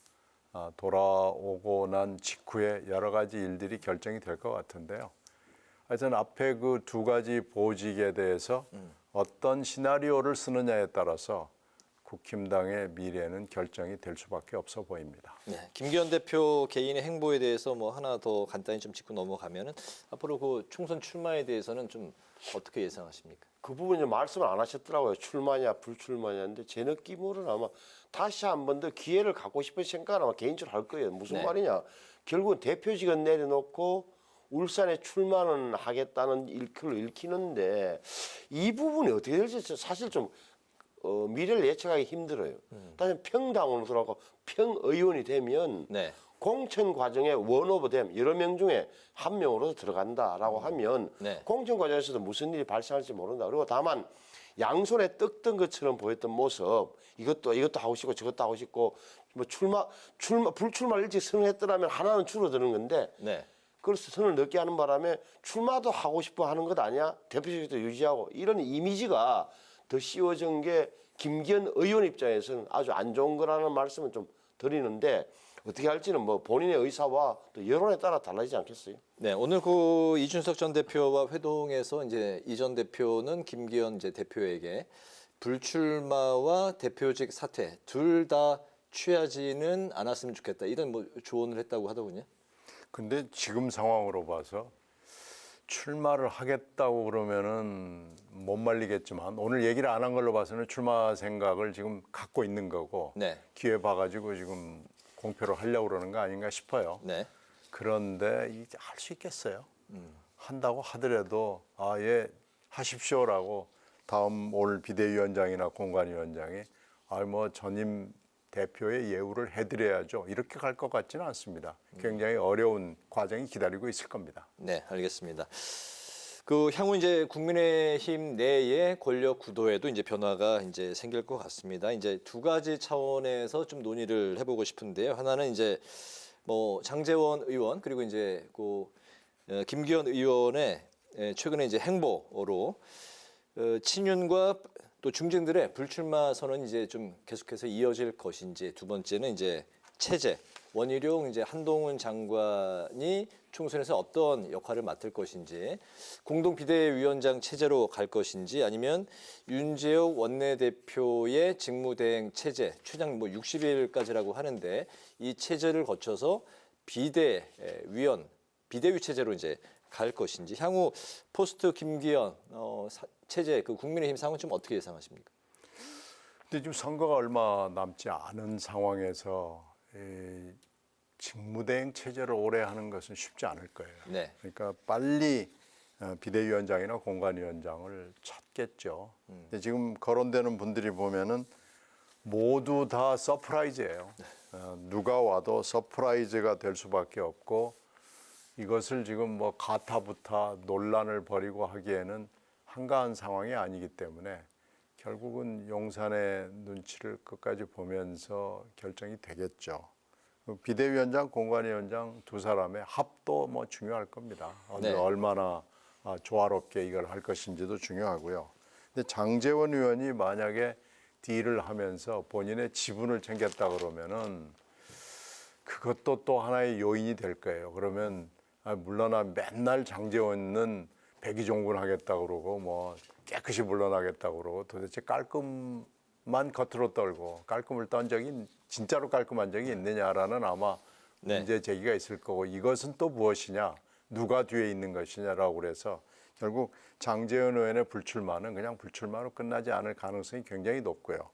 돌아오고 난 직후에 여러 가지 일들이 결정이 될 것 같은데요. 하여튼 앞에 그 두 가지 보직에 대해서 어떤 시나리오를 쓰느냐에 따라서 국힘당의 미래는 결정이 될 수밖에 없어 보입니다. 네, 김기현 대표 개인의 행보에 대해서 뭐 하나 더 간단히 좀 짚고 넘어가면은 앞으로 그 총선 출마에 대해서는 좀 어떻게 예상하십니까? 그 부분 이제 말씀을 안 하셨더라고요. 출마냐 불출마냐인데 제 느낌으로는 아마 다시 한 번 더 기회를 갖고 싶은 생각을 아마 개인적으로 할 거예요. 무슨 네. 말이냐? 결국은 대표직은 내려놓고 울산에 출마는 하겠다는 일컬을 읽히는데 이 부분이 어떻게 될지 사실 좀 미래를 예측하기 힘들어요. 다시 평당으로 들어가고 평의원이 되면 네. 공천 과정에 원오버됨 여러 명 중에 한 명으로 들어간다라고 하면 네. 공천 공천 과정에서도 무슨 일이 발생할지 모른다. 그리고 다만 양손에 떡든 것처럼 보였던 모습 이것도 하고 싶고 저것도 하고 싶고 뭐 불출마를 일찍 선언했더라면 하나는 줄어드는 건데 네. 그래서 선을 늦게 하는 바람에 출마도 하고 싶어 하는 것 아니야? 대표직도 유지하고 이런 이미지가 더 씌워진 게 김기현 의원 입장에서는 아주 안 좋은 거라는 말씀을 좀 드리는데 어떻게 할지는 뭐 본인의 의사와 또 여론에 따라 달라지지 않겠어요? 네, 오늘 그 이준석 전 대표와 회동에서 이제 이 전 대표는 김기현 이제 대표에게 불출마와 대표직 사퇴 둘 다 취하지는 않았으면 좋겠다 이런 뭐 조언을 했다고 하더군요. 근데 지금 상황으로 봐서 출마를 하겠다고 그러면은 못 말리겠지만 오늘 얘기를 안 한 걸로 봐서는 출마 생각을 지금 갖고 있는 거고 네. 기회 봐가지고 지금 공표를 하려고 그러는 거 아닌가 싶어요. 네. 그런데 이게 할 수 있겠어요? 한다고 하더라도 예 하십시오라고 다음 올 비대위원장이나 공관위원장이 뭐 전임 대표의 예우를 해드려야죠. 이렇게 갈 것 같지는 않습니다. 굉장히 어려운 과정이 기다리고 있을 겁니다. 네, 알겠습니다. 그 향후 이제 국민의힘 내의 권력 구도에도 이제 변화가 이제 생길 것 같습니다. 이제 두 가지 차원에서 좀 논의를 해보고 싶은데요. 하나는 이제 뭐 장제원 의원 그리고 이제 그 김기현 의원의 최근에 이제 행보로 친윤과 또 중진들의 불출마 선언이 이제 좀 계속해서 이어질 것인지 두 번째는 이제 체제 원희룡 이제 한동훈 장관이 총선에서 어떤 역할을 맡을 것인지 공동 비대위원장 체제로 갈 것인지 아니면 윤재욱 원내대표의 직무대행 체제 최장 뭐 60일까지라고 하는데 이 체제를 거쳐서 비대위 체제로 이제 갈 것인지 향후 포스트 김기현 체제 그 국민의힘 상황은 좀 어떻게 예상하십니까? 근데 지금 선거가 얼마 남지 않은 상황에서 직무대행 체제를 오래 하는 것은 쉽지 않을 거예요. 네. 그러니까 빨리 비대위원장이나 공관위원장을 찾겠죠. 근데 지금 거론되는 분들이 보면은 모두 다 서프라이즈예요. 누가 와도 서프라이즈가 될 수밖에 없고 이것을 지금 뭐 가타부타 논란을 벌이고 하기에는 한가한 상황이 아니기 때문에 결국은 용산의 눈치를 끝까지 보면서 결정이 되겠죠. 비대위원장, 공관위원장 두 사람의 합도 뭐 중요할 겁니다. 네. 얼마나 조화롭게 이걸 할 것인지도 중요하고요. 근데 장제원 의원이 만약에 딜을 하면서 본인의 지분을 챙겼다 그러면은 그것도 또 하나의 요인이 될 거예요. 그러면 물러나 맨날 장제원은 백의종군 하겠다 그러고 뭐 깨끗이 물러나겠다 그러고 도대체 깔끔만 겉으로 떨고 깔끔을 떤 적이 진짜로 깔끔한 적이 있느냐라는 아마 문제 제기가 있을 거고 이것은 또 무엇이냐 누가 뒤에 있는 것이냐라고 그래서 결국 장제원 의원의 불출마는 그냥 불출마로 끝나지 않을 가능성이 굉장히 높고요.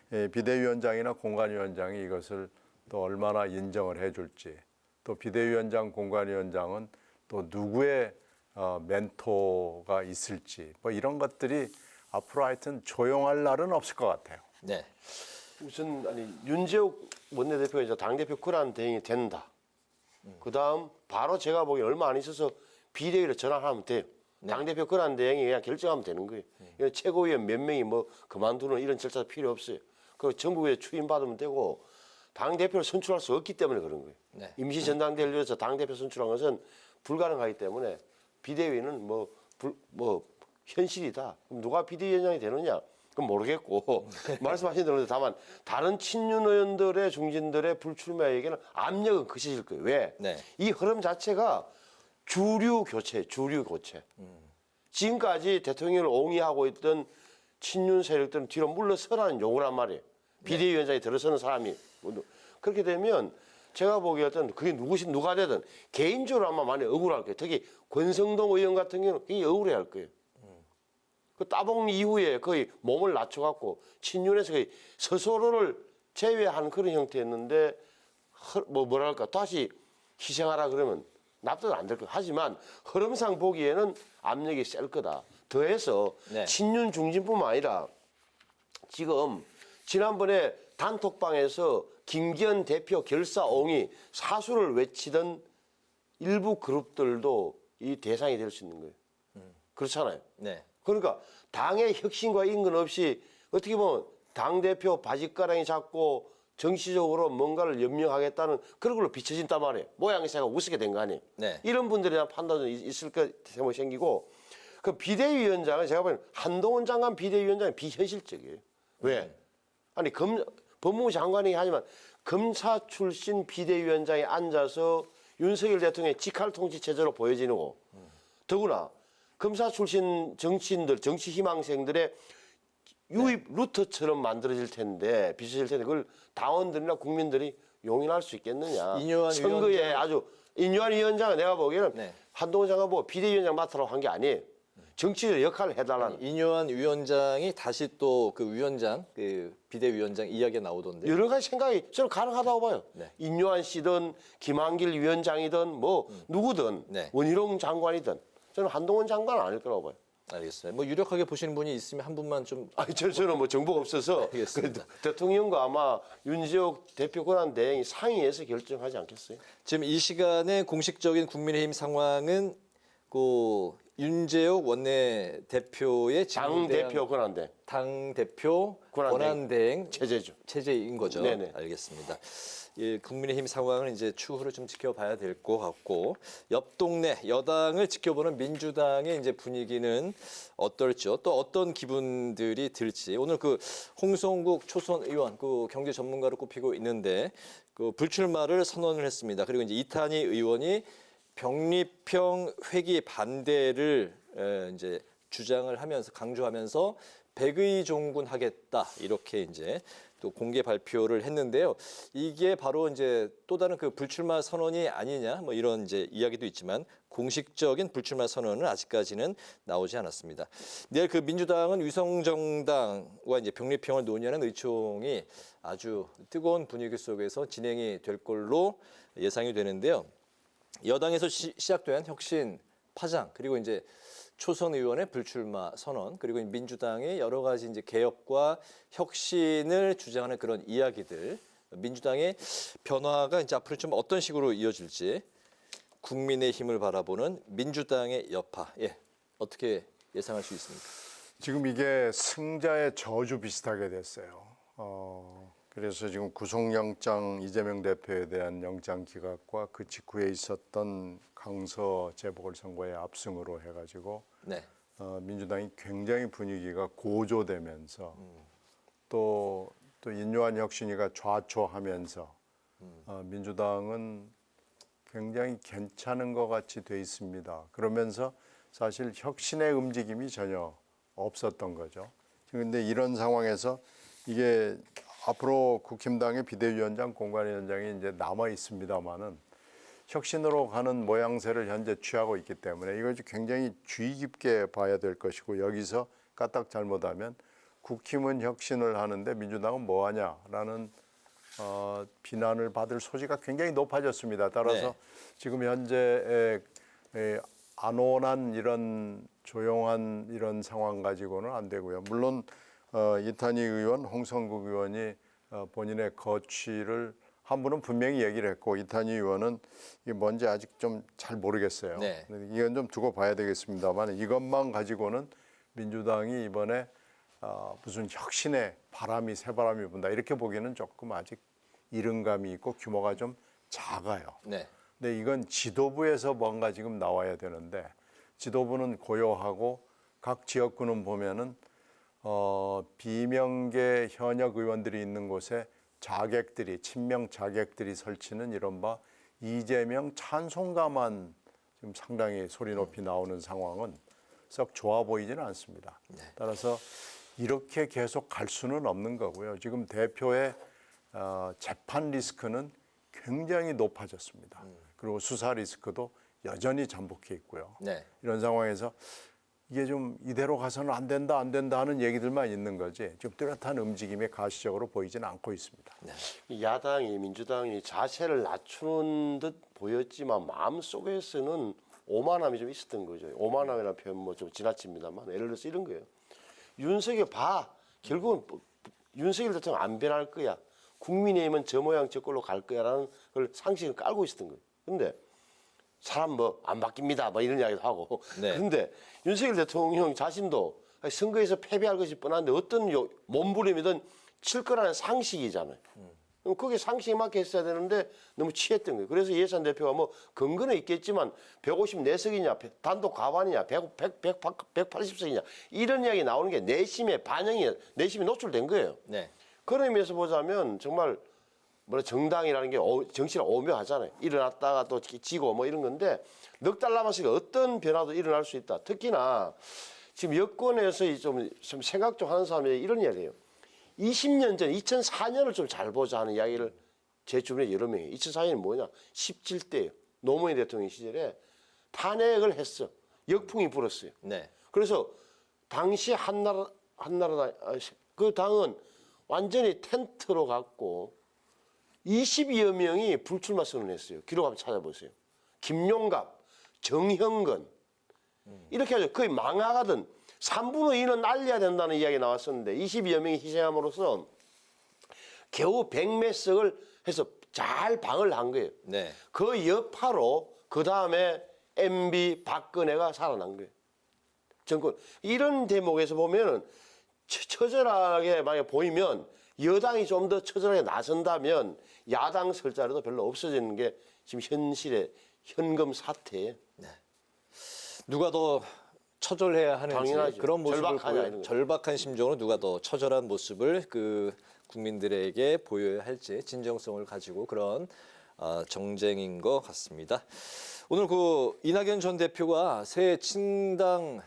비대위원장이나 공관위원장이 이것을 또 얼마나 인정을 해줄지 또 비대위원장, 공관위원장은 또 누구의 멘토가 있을지 뭐 이런 것들이 앞으로 하여튼 조용할 날은 없을 것 같아요. 네. 우선 윤재욱 원내대표가 이제 당대표 권한 대행이 된다. 그다음 바로 제가 보기에 얼마 안 있어서 비대위로 전환하면 돼요. 당대표 권한 대행이 그냥 결정하면 되는 거예요. 최고위원 몇 명이 뭐 그만두는 이런 절차 필요 없어요. 그리고 정부에 추임받으면 되고 당대표를 선출할 수 없기 때문에 그런 거예요. 네. 임시전당대회를 위해서 당대표 선출한 것은 불가능하기 때문에 비대위는 뭐 현실이다. 그럼 누가 비대위원장이 되느냐? 그건 모르겠고 말씀하신 대로 다만 다른 친윤 의원들의 중진들의 불출마에게는 압력은 거세질 거예요. 왜? 이 흐름 자체가 주류 교체. 지금까지 대통령을 옹이하고 있던 친윤 세력들은 뒤로 물러서라는 요구란 말이에요. 비대위원장이 들어서는 사람이. 그렇게 되면 제가 보기에는 그게 누가 되든 개인적으로 아마 많이 억울할 거예요. 특히 권성동 의원 같은 경우는 굉장히 억울해할 거예요. 그 따봉 이후에 거의 몸을 낮춰갖고 친윤에서 거의 스스로를 제외한 그런 형태였는데 뭐랄까 다시 희생하라 그러면 납득은 안 될 거예요. 하지만 흐름상 보기에는 압력이 셀 거다. 더해서 친윤 중진뿐만 아니라 지금 지난번에 단톡방에서 김기현 대표 결사옹이 사수를 외치던 일부 그룹들도 이 대상이 될 수 있는 거예요. 그렇잖아요. 네. 그러니까 당의 혁신과 인근 없이 어떻게 보면 당대표 바짓가랑이 잡고 정치적으로 뭔가를 염려하겠다는 그런 걸로 비춰진단 말이에요. 모양새가 우습게 된 거 아니에요. 네. 이런 분들에 대한 판단도 있을 것 생각이 생기고 그 비대위원장은 제가 보기엔 한동훈 장관 비대위원장이 비현실적이에요. 왜? 아니 법무부 장관이 하지만 검사 출신 비대위원장이 앉아서 윤석열 대통령의 직할 통치 체제로 보여지는 거. 더구나 검사 출신 정치인들, 정치 희망생들의 유입 루트처럼 만들어질 텐데 비춰질 텐데 그걸 당원들이나 국민들이 용인할 수 있겠느냐. 선거에 아주 인유한 위원장은 내가 보기에는 한동훈 장관 보고 비대위원장 맡으라고 한 게 아니에요. 정치적 역할을 해달라는. 인요한 위원장이 다시 또 그 위원장, 그 비대위원장 이야기가 나오던데. 여러 가지 생각이 저는 가능하다고 봐요. 인요한 씨든 김한길 위원장이든 뭐 누구든 원희룡 장관이든 저는 한동훈 장관은 아닐 거라고 봐요. 알겠습니다. 뭐 유력하게 보시는 분이 있으면 한 분만 좀. 아니 저는 뭐 정보가 없어서 대통령과 아마 윤재욱 대표 권한 대행이 상의해서 결정하지 않겠어요? 지금 이 시간에 공식적인 국민의힘 상황은 그 윤재욱 원내대표의 당대표 권한대행. 당대표 권한대행 체제죠. 체제인 거죠. 네네. 알겠습니다. 예, 국민의힘 상황을 이제 추후를 좀 지켜봐야 될 것 같고 옆 동네 여당을 지켜보는 민주당의 이제 분위기는 어떨지요? 또 어떤 기분들이 들지? 오늘 그 홍성국 초선 의원 그 경제 전문가로 꼽히고 있는데 그 불출마를 선언을 했습니다. 그리고 이제 이탄희 의원이 병립형 회기 반대를 이제 주장을 하면서 강조하면서 백의종군하겠다 이렇게 이제 또 공개 발표를 했는데요. 이게 바로 이제 또 다른 그 불출마 선언이 아니냐 뭐 이런 이제 이야기도 있지만 공식적인 불출마 선언은 아직까지는 나오지 않았습니다. 내일 그 민주당은 위성정당과 이제 병립형을 논의하는 의총이 아주 뜨거운 분위기 속에서 진행이 될 걸로 예상이 되는데요. 여당에서 시작된 혁신 파장 그리고 이제 초선 의원의 불출마 선언 그리고 민주당의 여러 가지 이제 개혁과 혁신을 주장하는 그런 이야기들 민주당의 변화가 이제 앞으로 좀 어떤 식으로 이어질지 국민의힘을 바라보는 민주당의 여파 어떻게 예상할 수 있습니까? 지금 이게 승자의 저주 비슷하게 됐어요. 그래서 지금 구속영장 이재명 대표에 대한 영장 기각과 그 직후에 있었던 강서 재보궐선거의 압승으로 해가지고 민주당이 굉장히 분위기가 고조되면서 또 인요한 혁신위가 좌초하면서 민주당은 굉장히 괜찮은 것 같이 돼 있습니다. 그러면서 사실 혁신의 움직임이 전혀 없었던 거죠. 그런데 이런 상황에서 이게 앞으로 국힘당의 비대위원장, 공관위원장이 이제 남아 있습니다만은 혁신으로 가는 모양새를 현재 취하고 있기 때문에 이걸 굉장히 주의 깊게 봐야 될 것이고 여기서 까딱 잘못하면 국힘은 혁신을 하는데 민주당은 뭐하냐라는 비난을 받을 소지가 굉장히 높아졌습니다. 따라서 지금 현재 안온한 이런 조용한 이런 상황 가지고는 안 되고요. 물론 이탄희 의원, 홍성국 의원이 본인의 거취를 한 분은 분명히 얘기를 했고 이탄희 의원은 이게 뭔지 아직 좀 잘 모르겠어요. 이건 좀 두고 봐야 되겠습니다만 이것만 가지고는 민주당이 이번에 무슨 혁신의 바람이 새바람이 분다 이렇게 보기는 조금 아직 이른감이 있고 규모가 좀 작아요. 근데 이건 지도부에서 뭔가 지금 나와야 되는데 지도부는 고요하고 각 지역구는 보면은 비명계 현역 의원들이 있는 곳에 자객들이 친명 자객들이 설치는 이른바 이재명 찬송가만 지금 상당히 소리 높이 나오는 상황은 썩 좋아 보이지는 않습니다. 따라서 이렇게 계속 갈 수는 없는 거고요. 지금 대표의 재판 리스크는 굉장히 높아졌습니다. 그리고 수사 리스크도 여전히 잠복해 있고요. 이런 상황에서 이게 좀 이대로 가서는 안 된다 하는 얘기들만 있는 거지 지금 뚜렷한 움직임이 가시적으로 보이지는 않고 있습니다. 야당이 민주당이 자세를 낮추는 듯 보였지만 마음속에서는 오만함이 좀 있었던 거죠. 오만함이라는 표현 뭐 좀 지나칩니다만 예를 들어서 이런 거예요. 윤석열 봐. 결국은 윤석열 대통령 안 변할 거야. 국민의힘은 저 모양 저 꼴로 갈 거야라는 걸 상식을 깔고 있었던 거예요. 근데 사람 뭐 안 바뀝니다. 뭐 이런 이야기도 하고. 그런데 윤석열 대통령 자신도 선거에서 패배할 것이 뻔한데 어떤 몸부림이든 칠 거라는 상식이잖아요. 그럼 그게 상식에 맞게 했어야 되는데 너무 취했던 거예요. 그래서 예산 대표가 뭐 근거는 있겠지만 154석이냐 단독 과반이냐 180석이냐 이런 이야기 나오는 게 내심의 반영이 내심이 노출된 거예요. 그런 의미에서 보자면 정말 정당이라는 게 정치가 오묘하잖아요. 일어났다가 또 지고 뭐 이런 건데 넉 달 남았으니까 어떤 변화도 일어날 수 있다. 특히나 지금 여권에서 좀 생각 좀 하는 사람이 이런 이야기예요. 20년 전 2004년을 좀 잘 보자 하는 이야기를 제 주변에 여러 명이 2004년이 뭐냐 17대예요. 노무현 대통령 시절에 탄핵을 했어. 역풍이 불었어요. 그래서 당시 한나라당 그 당은 완전히 텐트로 갔고 22여 명이 불출마 선언했어요. 기록 한번 찾아보세요. 김용갑, 정형근 이렇게 하죠. 거의 망하거든. 3분의 2는 날려야 된다는 이야기 나왔었는데 22여 명이 희생함으로써 겨우 100몇 석을 해서 잘 방을 한 거예요. 그 여파로 그 다음에 MB 박근혜가 살아난 거예요. 정권. 이런 대목에서 보면은 처절하게 만약 보이면 여당이 좀 더 처절하게 나선다면 야당 설 자리도 별로 없어지는 게 지금 현실의 현금 사태예요. 누가 더 처절해야 하는지 당연하죠. 그런 모습을 절박하냐, 절박한 심정으로 누가 더 처절한 모습을 그 국민들에게 보여야 할지 진정성을 가지고 그런 정쟁인 것 같습니다. 오늘 그 이낙연 전 대표가 새 신당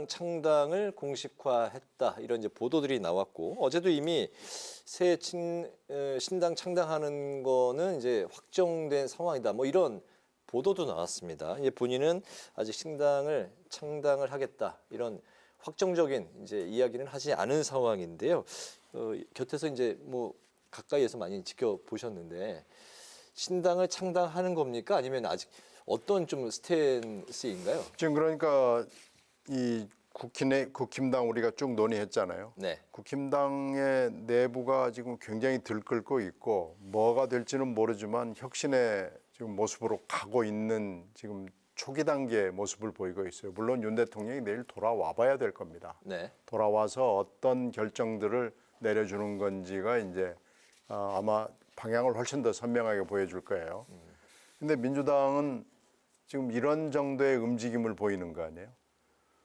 창당을 공식화했다 이런 이제 보도들이 나왔고 어제도 이미 새 신당 창당하는 거는 이제 확정된 상황이다 뭐 이런 보도도 나왔습니다. 본인은 아직 신당을 창당을 하겠다 이런 확정적인 이제 이야기는 하지 않은 상황인데요. 곁에서 이제 뭐 가까이에서 많이 지켜보셨는데 신당을 창당하는 겁니까? 아니면 아직 어떤 좀 스탠스인가요? 지금 그러니까 이 국힘당 우리가 쭉 논의했잖아요. 네. 국힘당의 내부가 지금 굉장히 들끓고 있고 뭐가 될지는 모르지만 혁신의 지금 모습으로 가고 있는 지금 초기 단계의 모습을 보이고 있어요. 물론 윤 대통령이 내일 돌아와 봐야 될 겁니다. 네. 돌아와서 어떤 결정들을 내려주는 건지가 이제 아마 방향을 훨씬 더 선명하게 보여줄 거예요. 근데 민주당은 지금 이런 정도의 움직임을 보이는 거 아니에요?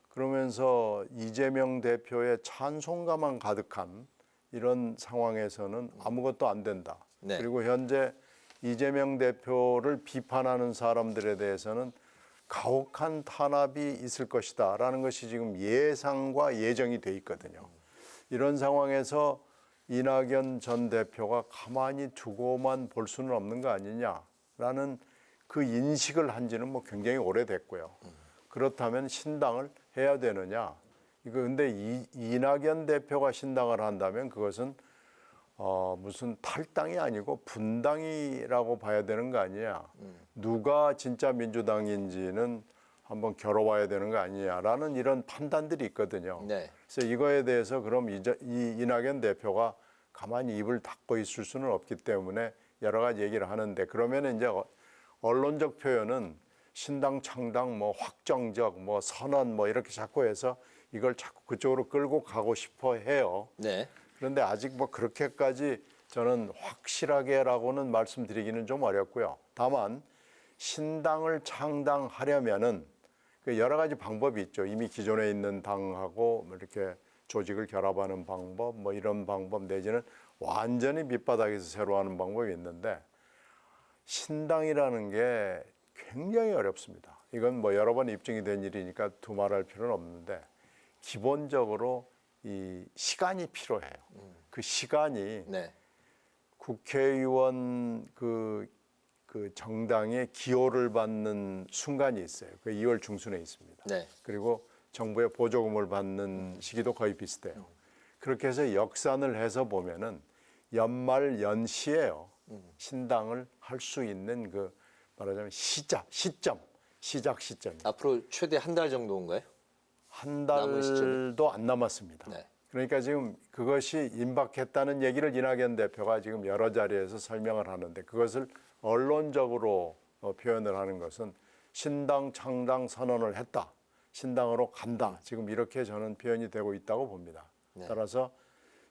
그러면서 이재명 대표의 찬송가만 가득한 이런 상황에서는 아무것도 안 된다. 네. 그리고 현재 이재명 대표를 비판하는 사람들에 대해서는 가혹한 탄압이 있을 것이다라는 것이 지금 예상과 예정이 돼 있거든요. 이런 상황에서 이낙연 전 대표가 가만히 두고만 볼 수는 없는 거 아니냐라는 그 인식을 한 지는 뭐 굉장히 오래됐고요. 그렇다면 신당을 해야 되느냐? 이거 근데 이낙연 대표가 신당을 한다면 그것은 무슨 탈당이 아니고 분당이라고 봐야 되는 거 아니냐? 누가 진짜 민주당인지는 한번 겨뤄봐야 되는 거 아니냐라는 이런 판단들이 있거든요. 네. 그래서 이거에 대해서 그럼 이낙연 대표가 가만히 입을 닫고 있을 수는 없기 때문에 여러 가지 얘기를 하는데 그러면 이제 언론적 표현은 신당 창당 뭐 확정적 뭐 선언 뭐 이렇게 자꾸 해서 이걸 자꾸 그쪽으로 끌고 가고 싶어 해요. 네. 그런데 아직 뭐 그렇게까지 저는 확실하게라고는 말씀드리기는 좀 어렵고요. 다만 신당을 창당하려면은 여러 가지 방법이 있죠. 이미 기존에 있는 당하고 뭐 이렇게 조직을 결합하는 방법, 뭐 이런 방법 내지는 완전히 밑바닥에서 새로 하는 방법이 있는데 신당이라는 게 굉장히 어렵습니다. 이건 뭐 여러 번 입증이 된 일이니까 두말할 필요는 없는데 기본적으로 이 시간이 필요해요. 그 시간이 네. 국회의원 그 정당의 기호를 받는 순간이 있어요. 그 2월 중순에 있습니다. 네. 그리고 정부의 보조금을 받는 시기도 거의 비슷해요. 그렇게 해서 역산을 해서 보면은 연말 연시에요. 신당을 할 수 있는 그 말하자면 시작 시점이. 앞으로 최대 한 달 정도인가요? 한 달도 안 남았습니다. 네. 그러니까 지금 그것이 임박했다는 얘기를 이낙연 대표가 지금 여러 자리에서 설명을 하는데 그것을 언론적으로 표현을 하는 것은 신당 창당 선언을 했다. 신당으로 간다. 지금 이렇게 저는 표현이 되고 있다고 봅니다. 네. 따라서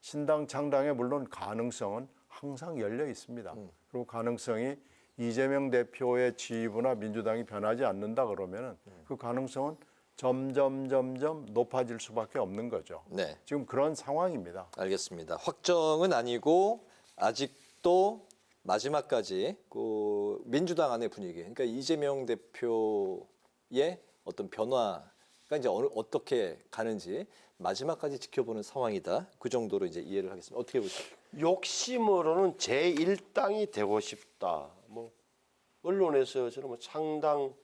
신당 창당에 물론 가능성은 항상 열려 있습니다. 그리고 가능성이 이재명 대표의 지휘부나 민주당이 변하지 않는다 그러면은 그 가능성은 점점 높아질 수밖에 없는 거죠. 네. 지금 그런 상황입니다. 알겠습니다. 확정은 아니고 아직도 마지막까지 그 민주당 안의 분위기, 그러니까 이재명 대표의 어떤 변화가 이제 어떻게 가는지 마지막까지 지켜보는 상황이다. 그 정도로 이제 이해를 하겠습니다. 어떻게 보세요? 욕심으로는 제1당이 되고 싶다. 뭐 언론에서 저는 뭐 창당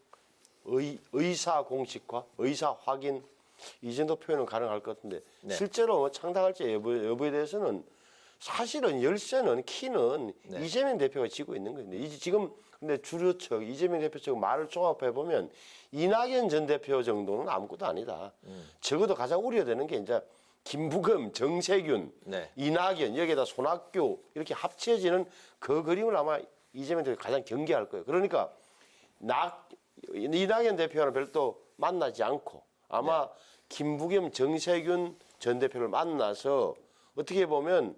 의사 공식화, 의사 확인 이 정도 표현은 가능할 것 같은데 네. 실제로 뭐 창당할지 여부에 대해서는 사실은 열쇠는 키는 네. 이재명 대표가 쥐고 있는 거예요. 지금 근데 주류 측 이재명 대표 측 말을 종합해 보면 이낙연 전 대표 정도는 아무것도 아니다. 적어도 가장 우려되는 게 이제 김부겸, 정세균, 네. 이낙연 여기에다 손학규 이렇게 합쳐지는 그 그림을 아마 이재명 대표가 가장 경계할 거예요. 그러니까 이낙연 대표와는 별도 만나지 않고 아마 김부겸, 정세균 전 대표를 만나서 어떻게 보면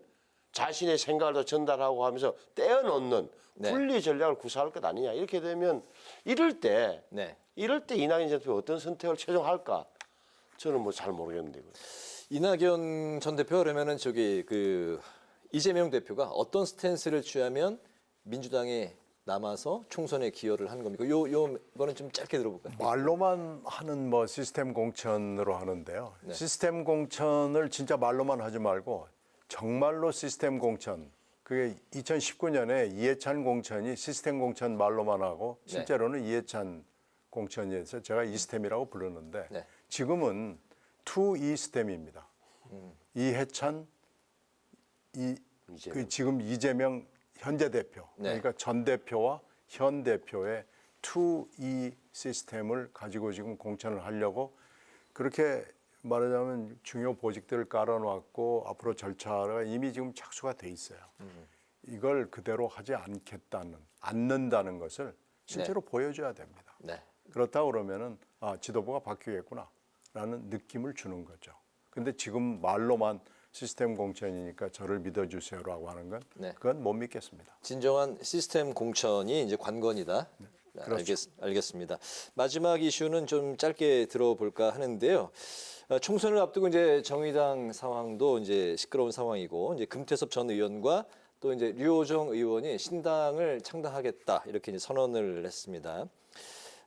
자신의 생각을 더 전달하고 하면서 떼어놓는 분리 전략을 구사할 것 아니냐. 이렇게 되면 이럴 때 이낙연 전 대표 어떤 선택을 최종할까? 저는 뭐 잘 모르겠는데. 이낙연 전 대표 그러면은 이재명 대표가 어떤 스탠스를 취하면 민주당에 남아서 총선에 기여를 하는 겁니까? 요거는 좀 짧게 들어볼까요? 말로만 하는 뭐 시스템 공천으로 하는데요. 네. 시스템 공천을 진짜 말로만 하지 말고 정말로 시스템 공천. 그게 2019년에 이해찬 공천이 시스템 공천 말로만 하고 실제로는 이해찬 공천이어서 제가 이스템이라고 부르는데 지금은 투 이스템입니다. 이해찬, 지금 이재명 현재 대표, 그러니까 전 대표와 현 대표의 2E 시스템을 가지고 지금 공천을 하려고 그렇게 말하자면 중요 보직들을 깔아놓았고 앞으로 절차가 이미 지금 착수가 돼 있어요. 이걸 그대로 하지 않는다는 것을 실제로 보여줘야 됩니다. 그렇다 그러면은 지도부가 바뀌겠구나라는 느낌을 주는 거죠. 근데 지금 말로만 시스템 공천이니까 저를 믿어주세요라고 하는 건 그건 못 믿겠습니다. 진정한 시스템 공천이 이제 관건이다. 그렇죠. 알겠습니다. 마지막 이슈는 좀 짧게 들어볼까 하는데요. 총선을 앞두고 이제 정의당 상황도 이제 시끄러운 상황이고 이제 금태섭 전 의원과 또 이제 류호정 의원이 신당을 창당하겠다 이렇게 이제 선언을 했습니다.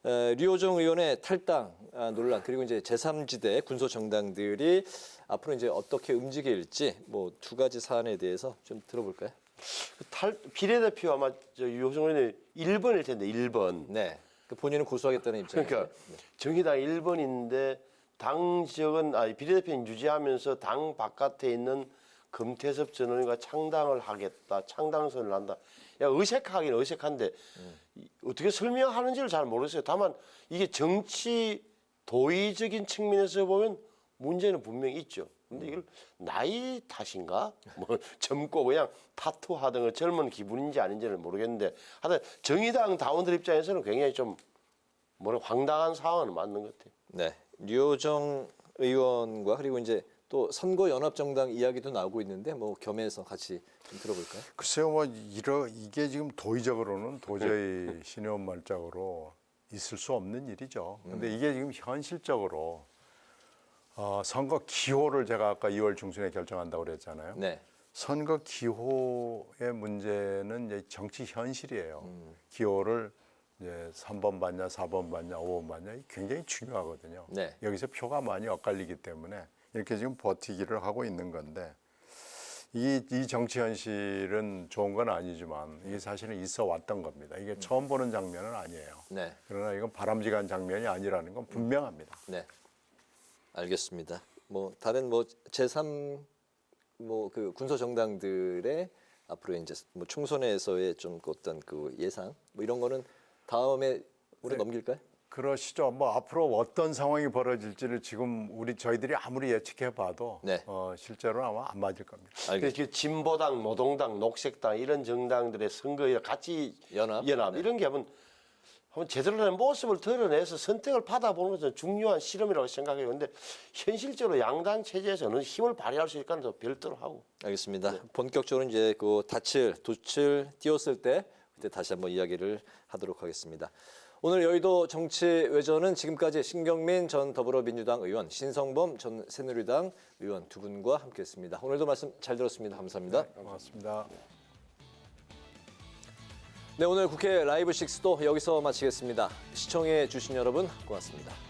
류호정 의원의 탈당 논란 그리고 이제 제3지대 군소 정당들이 앞으로 이제 어떻게 움직일지 뭐 두 가지 사안에 대해서 좀 들어볼까요? 비례대표 아마 류호정 의원이 1번일 텐데 1번. 네. 본인은 고소하겠다는 입장이에요. 그러니까 정의당 1번인데 당 지역은 비례대표는 유지하면서 당 바깥에 있는 금태섭 전 의원과 창당을 하겠다, 창당선을 한다. 어색하긴 어색한데 어떻게 설명하는지를 잘 모르겠어요. 다만 이게 정치 도의적인 측면에서 보면 문제는 분명히 있죠. 근데 이걸 나이 탓인가? 뭐 젊고 그냥 타투하던 젊은 기분인지 아닌지는 모르겠는데 하여튼 정의당 당원들 입장에서는 굉장히 좀 황당한 상황은 맞는 것 같아요. 네, 류호정 의원과 그리고 이제 또 선거연합정당 이야기도 나오고 있는데 뭐 겸해서 같이 좀 들어볼까요? 글쎄요, 뭐 이게 지금 도의적으로는 도저히 신의원 말짝으로 있을 수 없는 일이죠. 근데 이게 지금 현실적으로 선거 기호를 제가 아까 2월 중순에 결정한다고 그랬잖아요. 네. 선거 기호의 문제는 이제 정치 현실이에요. 기호를 이제 3번 받냐, 4번 받냐, 5번 받냐 굉장히 중요하거든요. 네. 여기서 표가 많이 엇갈리기 때문에 이렇게 지금 버티기를 하고 있는 건데 이 정치 현실은 좋은 건 아니지만 이게 사실은 있어 왔던 겁니다. 이게 처음 보는 장면은 아니에요. 네. 그러나 이건 바람직한 장면이 아니라는 건 분명합니다. 네. 알겠습니다. 뭐 다른 뭐 제3 뭐 그 군소 정당들의 앞으로 이제 뭐 총선에서의 좀 어떤 그 예상 뭐 이런 거는 다음에 우리 넘길까요? 그러시죠. 뭐 앞으로 어떤 상황이 벌어질지를 지금 저희들이 아무리 예측해봐도 실제로는 아마 안 맞을 겁니다. 그 진보당, 노동당, 녹색당 이런 정당들의 선거에 같이 연합 이런 게 한번 제대로 된 모습을 드러내서 선택을 받아보는 것은 중요한 실험이라고 생각해요. 그런데 현실적으로 양당 체제에서는 힘을 발휘할 수 있다는 더 별도로 하고. 알겠습니다. 본격적으로 이제 그 돛을 띄웠을 때 그때 다시 한번 이야기를 하도록 하겠습니다. 오늘 여의도 정치외전은 지금까지 신경민 전 더불어민주당 의원, 신성범 전 새누리당 의원 두 분과 함께했습니다. 오늘도 말씀 잘 들었습니다. 감사합니다. 네, 고맙습니다. 네, 오늘 국회 라이브 6도 여기서 마치겠습니다. 시청해 주신 여러분 고맙습니다.